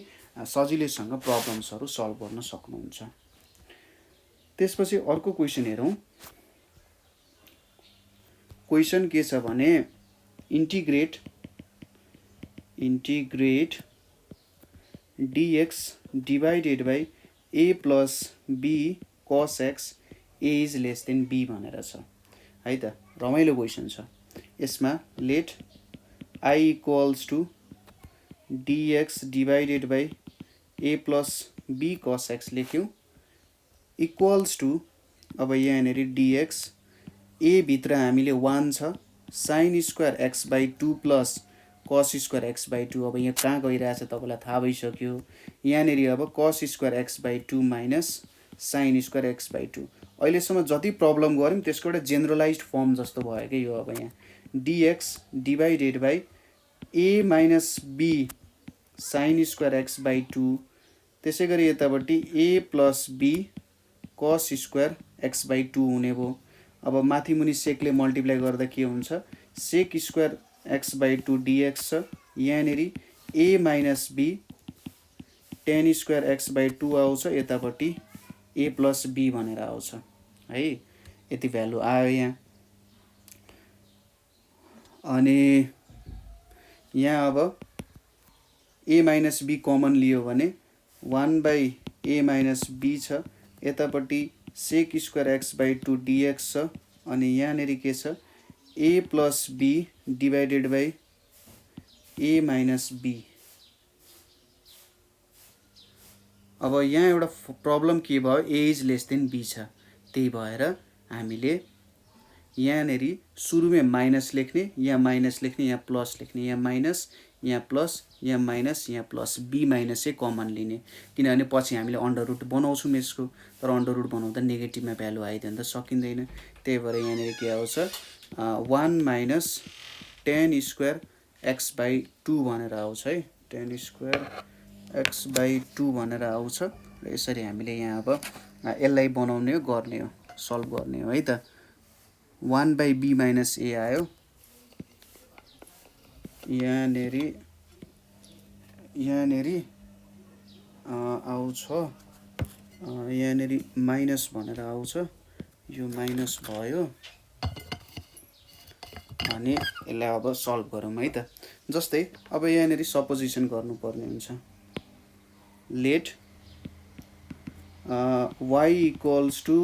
सजिलैसँग प्रब्लम्सहरु सल्भ गर्न सक्नुहुन्छ। त्यसपछि अर्को क्वेशन हेरौं। क्वेशन के छ भने integrate dx divided by a plus b cos x a is less than b भनेर छ है त। रमाइलो क्वेशन छ। यसमा let I equals to dx divided by a plus b cos x लेख्यौं इक्वल्स टु अब यहाँनेर dx a भित्र हामीले 1 छ sin square x by 2 plus cos square x by 2 अब यहाँ कहाँ गइरहेछ तपाईलाई थाहा भइसक्यो। यहाँनेर अब cos square x by 2 minus sin square x by 2 अहिलेसम्म जति प्रब्लम गर्यौं त्यसको एउटा जेनरलाइज्ड फर्म जस्तो भयो के यो। अब यहाँ dx divided by a minus b sin square x by 2 त्यसैगरी यतापट्टि a plus b cos square x by 2 हुने भयो। अब माथि मुनि सेकले मल्टिप्लाई गर्दा के हुन्छ sec square x by 2 dx छ यहाँनेर a minus b tan square x by 2 आउँछ यतापट्टि a प्लस b भनेर आउँछ है। यति भ्यालु आयो यहाँ। अनि यहाँ अब a माइनस b कमन लियो भने 1 बाई a माइनस b छ यतापट्टि sec square x by 2 dx छ अनि यहाँनेर के छ a plus b divided by a minus b अब यहाँ एउटा प्रब्लम के भयो, ए इज लेस देन बी छ, त्यही भएर हामीले यहाँनेरि सुरुमै माइनस लेख्ने, यहाँ माइनस लेख्ने, यहाँ प्लस लेख्ने, यहाँ माइनस, यहाँ प्लस, यहाँ माइनस, यहाँ प्लस, बी माइनस चाहिँ कमन लिने, किनभने पछि हामीले अन्डर रुट बनाउँछौँ यसको, तर अन्डर रुट बनाउँदा नेगेटिभमा भ्यालु आइदियो भने त सकिँदैन। त्यही भएर यहाँनिर के आउँछ, 1 माइनस 10 स्क्वायर एक्स बाई 2 भनेर आउँछ है, 10 स्क्वायर एक्स बाई 2 भनेर आउँछ। र यसरी हामीले यहाँ अब यसलाई बनाउने हो, गर्ने हो, सल्भ गर्ने हो है त। 1 बाई बी माइनस ए आयो, यहाँनेरि आउँछ, यहाँनेरि माइनस भनेर आउँछ, यो माइनस भयो। अनि यसलाई अब सल्भ गरौँ है त। जस्तै अब यहाँनेरि सपोजिसन गर्नुपर्ने हुन्छ, let y equals to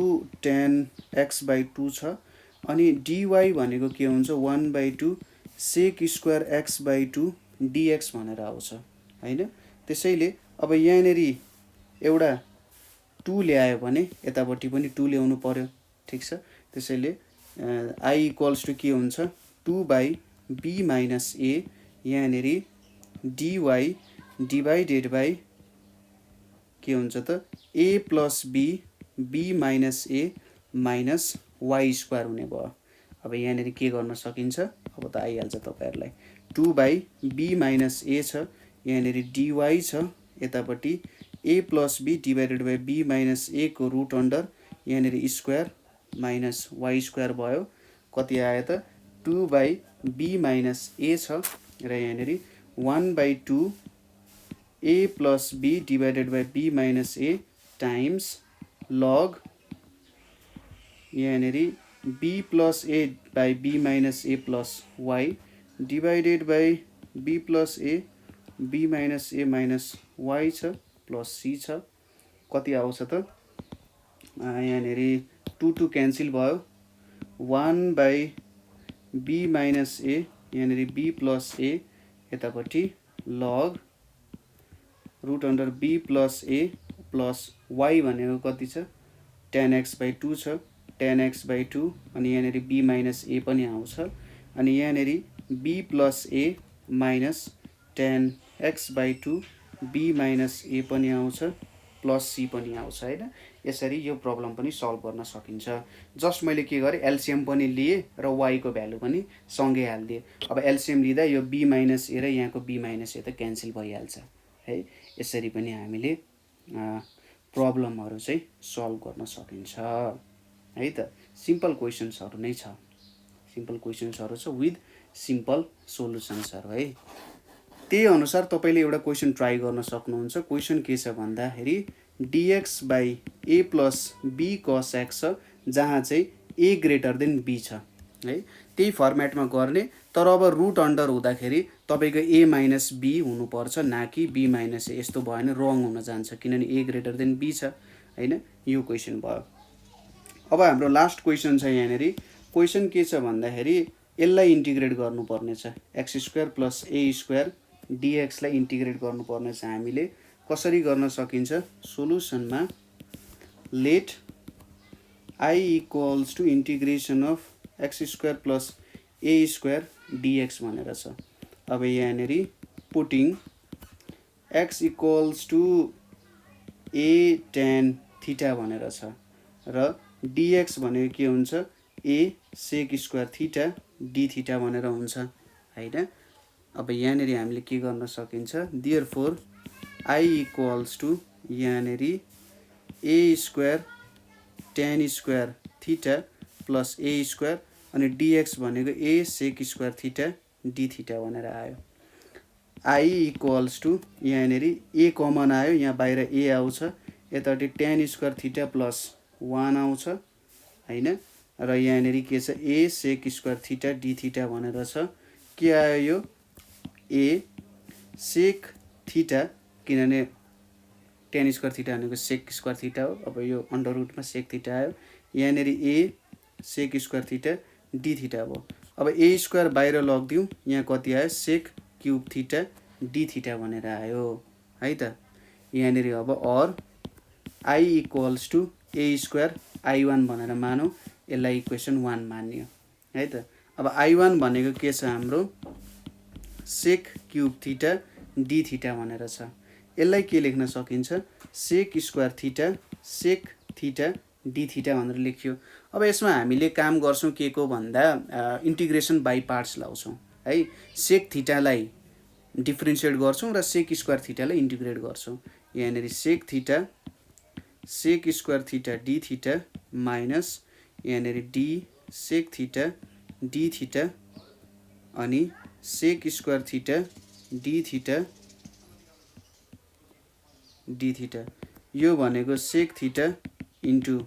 10x by 2 छ, अनि dy भनेको के हुन्छ, 1 by 2 sec square x by 2 dx भनेर आउँछ होइन। त्यसैले अब यहाँनेरि एउटा 2 ल्यायो भने यतापट्टि पनि 2 ल्याउनु पर्यो, ठिक छ। त्यसैले i इक्वल्स टु के हुन्छ, 2 बाई b माइनस a, यहाँनेरि dy डिभाइडेड बाई के हुन्छ त, a plus b minus a minus y square हुने भयो। अब यहाँनेरि के गर्न सकिन्छ, अब त आइहाल्छ तपाईहरुलाई, 2 बाई b माइनस a छ, यहाँनेरि dy छ, यतापट्टि a plus b divided by b minus a को रुट अन्डर यहाँनेरि स्क्वायर माइनस y स्क्वायर भयो। कति आयो त, 2 बाई b माइनस a छ, र यहाँनेरि 1 by 2 a plus b divided by b minus a times log यहाँनेरि b plus a by b minus a plus y divided by b plus a b minus a minus y छ, plus c छ। कति आउँछ त, यहाँनेरि 2 2 cancel भयो, 1 by b minus a, यहाँनेरि b plus a, यतापट्टि log root under b plus a plus y भनेको कति छ, 10x बाई 2 छ, 10x बाई 2, अनि यहाँनेरि b माइनस a पनि आउँछ, अनि यहाँनेरि b plus a minus 10x by 2 b minus a पनि आउँछ, प्लस c पनि आउँछ होइन। यसरी यो प्रब्लम पनि सल्भ गर्न सकिन्छ। जस्ट मैले के गरेँ, एलसिएम पनि लिए र y को भ्यालु पनि सँगै हालिदिएँ। अब एलसिएम लिँदा यो b माइनस a र यहाँको b माइनस a त क्यान्सल भइहाल्छ है। यसरी पनि हामीले प्रब्लमहरू चाहिँ सल्भ गर्न सकिन्छ है त। सिम्पल क्वेसन्सहरू नै छ, सिम्पल क्वेसन्सहरू छ विथ सिम्पल सोलुसन्सहरू है। त्यही अनुसार तपाईले एउटा क्वेसन ट्राई गर्न सक्नुहुन्छ। क्वेसन के छ भन्दाखेरि dx by a plus b cos x छ, जहाँ चाहिँ a ग्रेटर देन b छ है। त्यही फर्मेटमा गर्ने, तर अब रुट अन्डर हुँदाखेरि तपाईको a माइनस b हुनुपर्छ, ना कि b माइनस a। यस्तो भयो भने रङ हुन जान्छ, किनभने a ग्रेटर देन b छ हैन। यो क्वेसन भयो। अब हाम्रो लास्ट क्वेसन छ यहाँनेरि। क्वेसन के छ भन्दाखेरि यसलाई इन्टिग्रेट गर्नुपर्ने छ, x square plus a square dx लाई इन्टिग्रेट गर्नुपर्ने छ हामीले। कसरी गर्न सकिन्छ, सोलुसनमा let i equals to integration of x square plus a square dx भनेर छ। अब यहाँनेरि putting x equals to a tan theta भनेर छ, र dx भनेको के हुन्छ, a sec square theta d theta भनेर हुन्छ हैन। अब यहाँनेरि हामीले के गर्न सकिन्छ, देयरफोर i इक्वल्स टु यहाँनेरि a square tan square theta plus a square, अनि dx भनेको a sec square theta d theta भनेर आयो। i इक्वल्स टु यहाँनेरि a कमन आयो, यहाँ बाहिर a आउँछ, यतापट्टि tan स्क्वायर थीटा प्लस 1 आउँछ हैन। र यहाँनेरि के छ, a sec square theta d theta भनेर छ। के आयो यो, a सेक थीटा, किनभने tan स्क्वायर थीटा भनेको सेक स्क्वायर थीटा हो। अब यो अन्डर रुटमा सेक थीटा आयो, यहाँनेरि a sec square theta d theta भयो। अब a स्क्वायर बाहिर लगिदिउँ, यहाँ कति आयो, sec cube theta d theta भनेर आयो है त। यहाँनिर अब or I equals to a square I1 भनेर मानौँ, यसलाई इक्वेसन 1 मानियो है त। अब I1 भनेको के छ हाम्रो सेक क्युब थीटा डी थीटा भनेर छ। यसलाई के लेख्न सकिन्छ सेक square theta sec theta d theta भनेर लेखियो। अब यसमा हामीले काम गर्छौं के को भन्दा इन्टिग्रेसन बाइ पार्ट्स लाउँछौं है। सेक थीटालाई डिफरेन्शिएट गर्छौं र सेक स्क्वायर थीटालाई इन्टिग्रेट गर्छौं। यहाँनिर sec theta sec square theta d theta minus यहाँनिर d sec theta d theta अनि sec square theta d theta d theta, यो भनेको sec theta into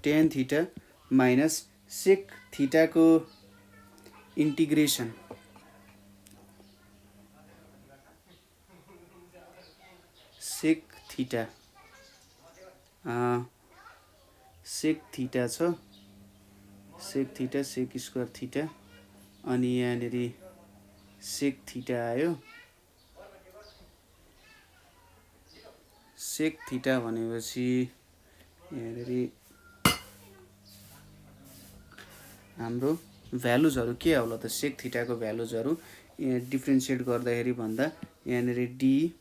tan theta minus sec थीटाको integration sec theta छ sec theta sec square theta अनि यहाँनिर sec theta आयो। Sec theta भनेपछि यहाँनिर हाम्रो भ्यालुजहरु के आउला त सेक थीटाको भ्यालुजहरु डिफरेन्शिएट गर्दाखेरि भन्दा यहाँनिर d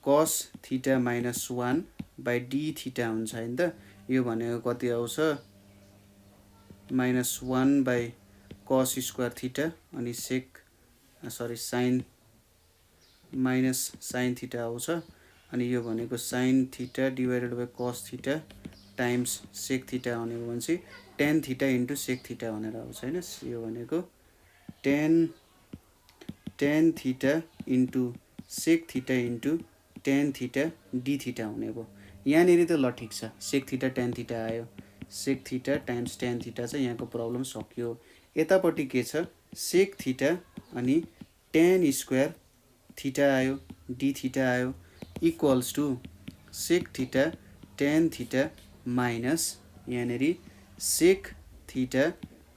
cos theta minus 1 by d theta हुन्छ हैन त। यो भनेको कति आउँछ minus 1 by cos square theta अनि sec sine minus sine theta आउँछ अनि यो भनेको sine theta divided by cos theta times sec theta भनेको भन्छ tan theta into sec theta भनेर आउँछ हैन। यो भनेको tan theta into sec theta into tan theta d theta हुने भयो। यहाँनिर त ल ठिक छ सेक थीटा टेन थीटा आयो, sec theta times tan theta छ, यहाँको प्रब्लम सक्यो। यतापट्टि के छ सेक थीटा अनि टेन स्क्वायर थीटा आयो डी थीटा आयो equals to sec theta tan theta minus यहाँनिर सेक थीटा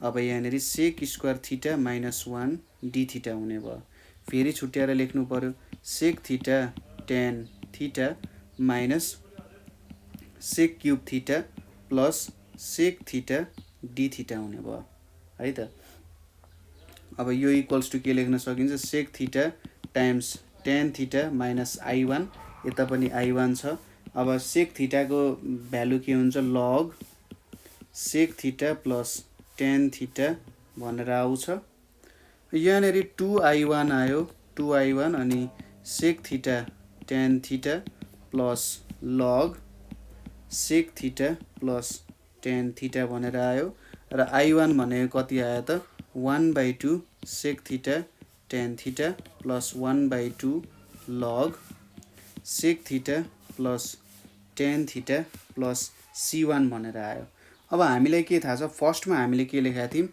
अब यहाँनिर sec square theta minus 1 d theta हुने भयो। फेरि छुट्याएर लेख्नु पर्यो sec theta tan theta minus sec cube theta plus sec theta d theta हुने भयो है त। अब यो इक्वल्स टु के लेख्न सकिन्छ सेक theta times tan theta minus I1, यता पनि I1 छ। अब सेक थीटाको भ्यालु के हुन्छ log sec theta plus tan theta भनेर आउँछ। यहाँनिर 2I1 आयो 2I1 अनि sec theta tan theta plus log sec theta plus tan theta भनेर आयो र I1 भनेको कति आयो त 1/2 sec theta tan theta plus 1/2 log sec theta plus tan theta plus C1 भनेर आयो। अब हामीलाई के थाहा छ फर्स्टमा हामीले के लेखेका थियौं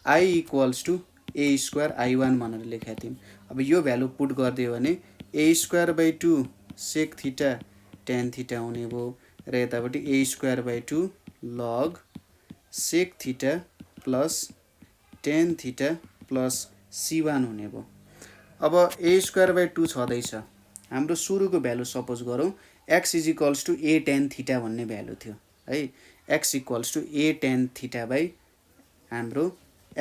I equals to a square I1 भनेर लेखेका थियौं। अब यो भ्यालु पुट गर्दियो भने a square by 2 sec theta tan theta हुने भयो र यतापट्टि a square by 2 log sec theta plus tan theta plus C1 हुने भयो। अब a स्क्वायर बाइ 2 छदैछ, हाम्रो सुरुको भ्यालु सपोज गरौँ x is equals to a tan theta भन्ने भ्यालु थियो है। x equals to a tan theta by हाम्रो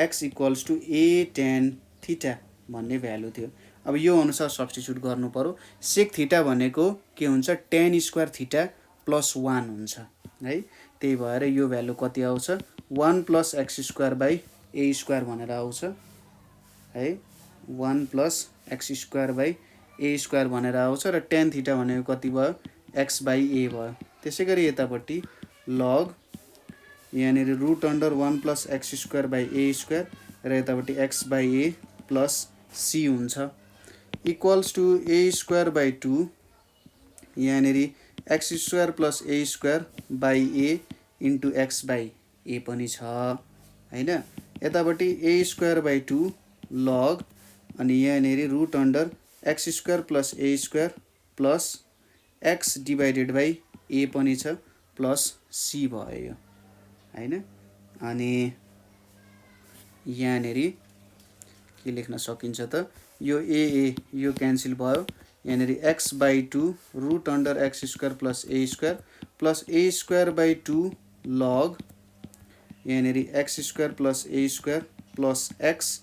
x equals to a tan theta भन्ने भ्यालु थियो। अब यो अनुसार सब्स्टिट्युट गर्नु पर्यो। सेक थीटा भनेको के हुन्छ टेन स्क्वायर थीटा प्लस 1 हुन्छ है। त्यही भएर यो भ्यालु कति आउँछ 1 plus x square by a square भनेर आउँछ है। 1 plus x square by a square भनेर आउँछ र टेन थीटा भनेको कति भयो x बाइ a भयो। त्यसैगरी यतापट्टि लग यहाँनिर root under 1 plus x square by a square र यतापट्टि x by a plus c हुन्छ equals to a square by 2 यहाँनिर x square plus a square by a into x by a पनि छ हैन। यतापट्टि a स्क्वायर बाइ 2 लग अनि यहाँनिर root under x square plus a square plus x divided by a पनि छ plus c भयो यो हैन। अनि यहाँनिर के लेख्न सकिन्छ त यो a यो क्यान्सल भयो यहाँनिर x/2 root under x square plus a square plus a square by 2 log यहाँनिर x square plus a square plus x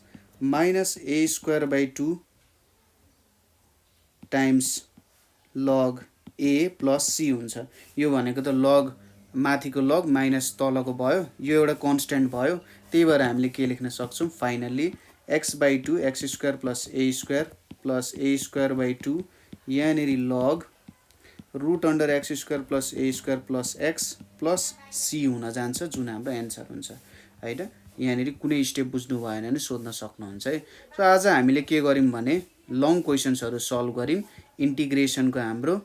minus a square by 2 times log a plus c हुन्छ। यो भनेको त लग माथिको लग minus तलको भयो, यो एउटा कन्स्ट्यान्ट भयो, त्यही भएर हामीले के लेख्न सक्छौँ finally x/2 x square plus a square by 2 यहाँनिर log root under x square plus a square plus x plus c हुन जान्छ, जुन हाम्रो एन्सर हुन्छ होइन। यहाँनिर कुनै स्टेप बुझ्नु भएन भने सोध्न सक्नुहुन्छ है। सो आज हामीले के गर्यौँ भने लङ क्वेसन्सहरू सल्भ गर्यौँ इन्टिग्रेसनको हाम्रो।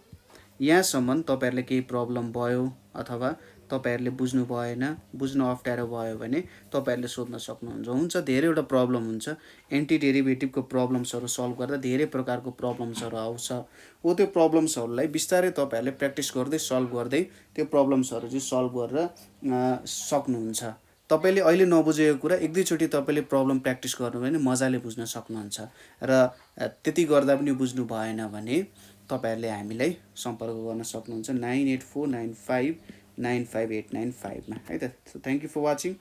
यहाँसम्म तपाईँहरूले केही प्रब्लम भयो अथवा तपाईँहरूले बुझ्नु भएन, बुझ्न अप्ठ्यारो भयो भने तपाईँहरूले सोध्न सक्नुहुन्छ। धेरैवटा प्रब्लम हुन्छ, एन्टी डेरिभेटिभको प्रब्लम्सहरू सल्भ गर्दा धेरै प्रकारको प्रब्लम्सहरू आउँछ। हो त्यो प्रब्लम्सहरूलाई बिस्तारै तपाईँहरूले प्र्याक्टिस गर्दै सल्भ गर्दै त्यो प्रब्लम्सहरू चाहिँ सल्भ गरेर सक्नुहुन्छ। तपाईँले अहिले नबुझेको कुरा एक दुईचोटि तपाईँले प्रब्लम प्र्याक्टिस गर्नुभयो भने मजाले बुझ्न सक्नुहुन्छ। र त्यति गर्दा पनि बुझ्नु भएन भने तपाईँहरूले हामीलाई सम्पर्क गर्न सक्नुहुन्छ 9849595895 मा है त। So thank you for watching.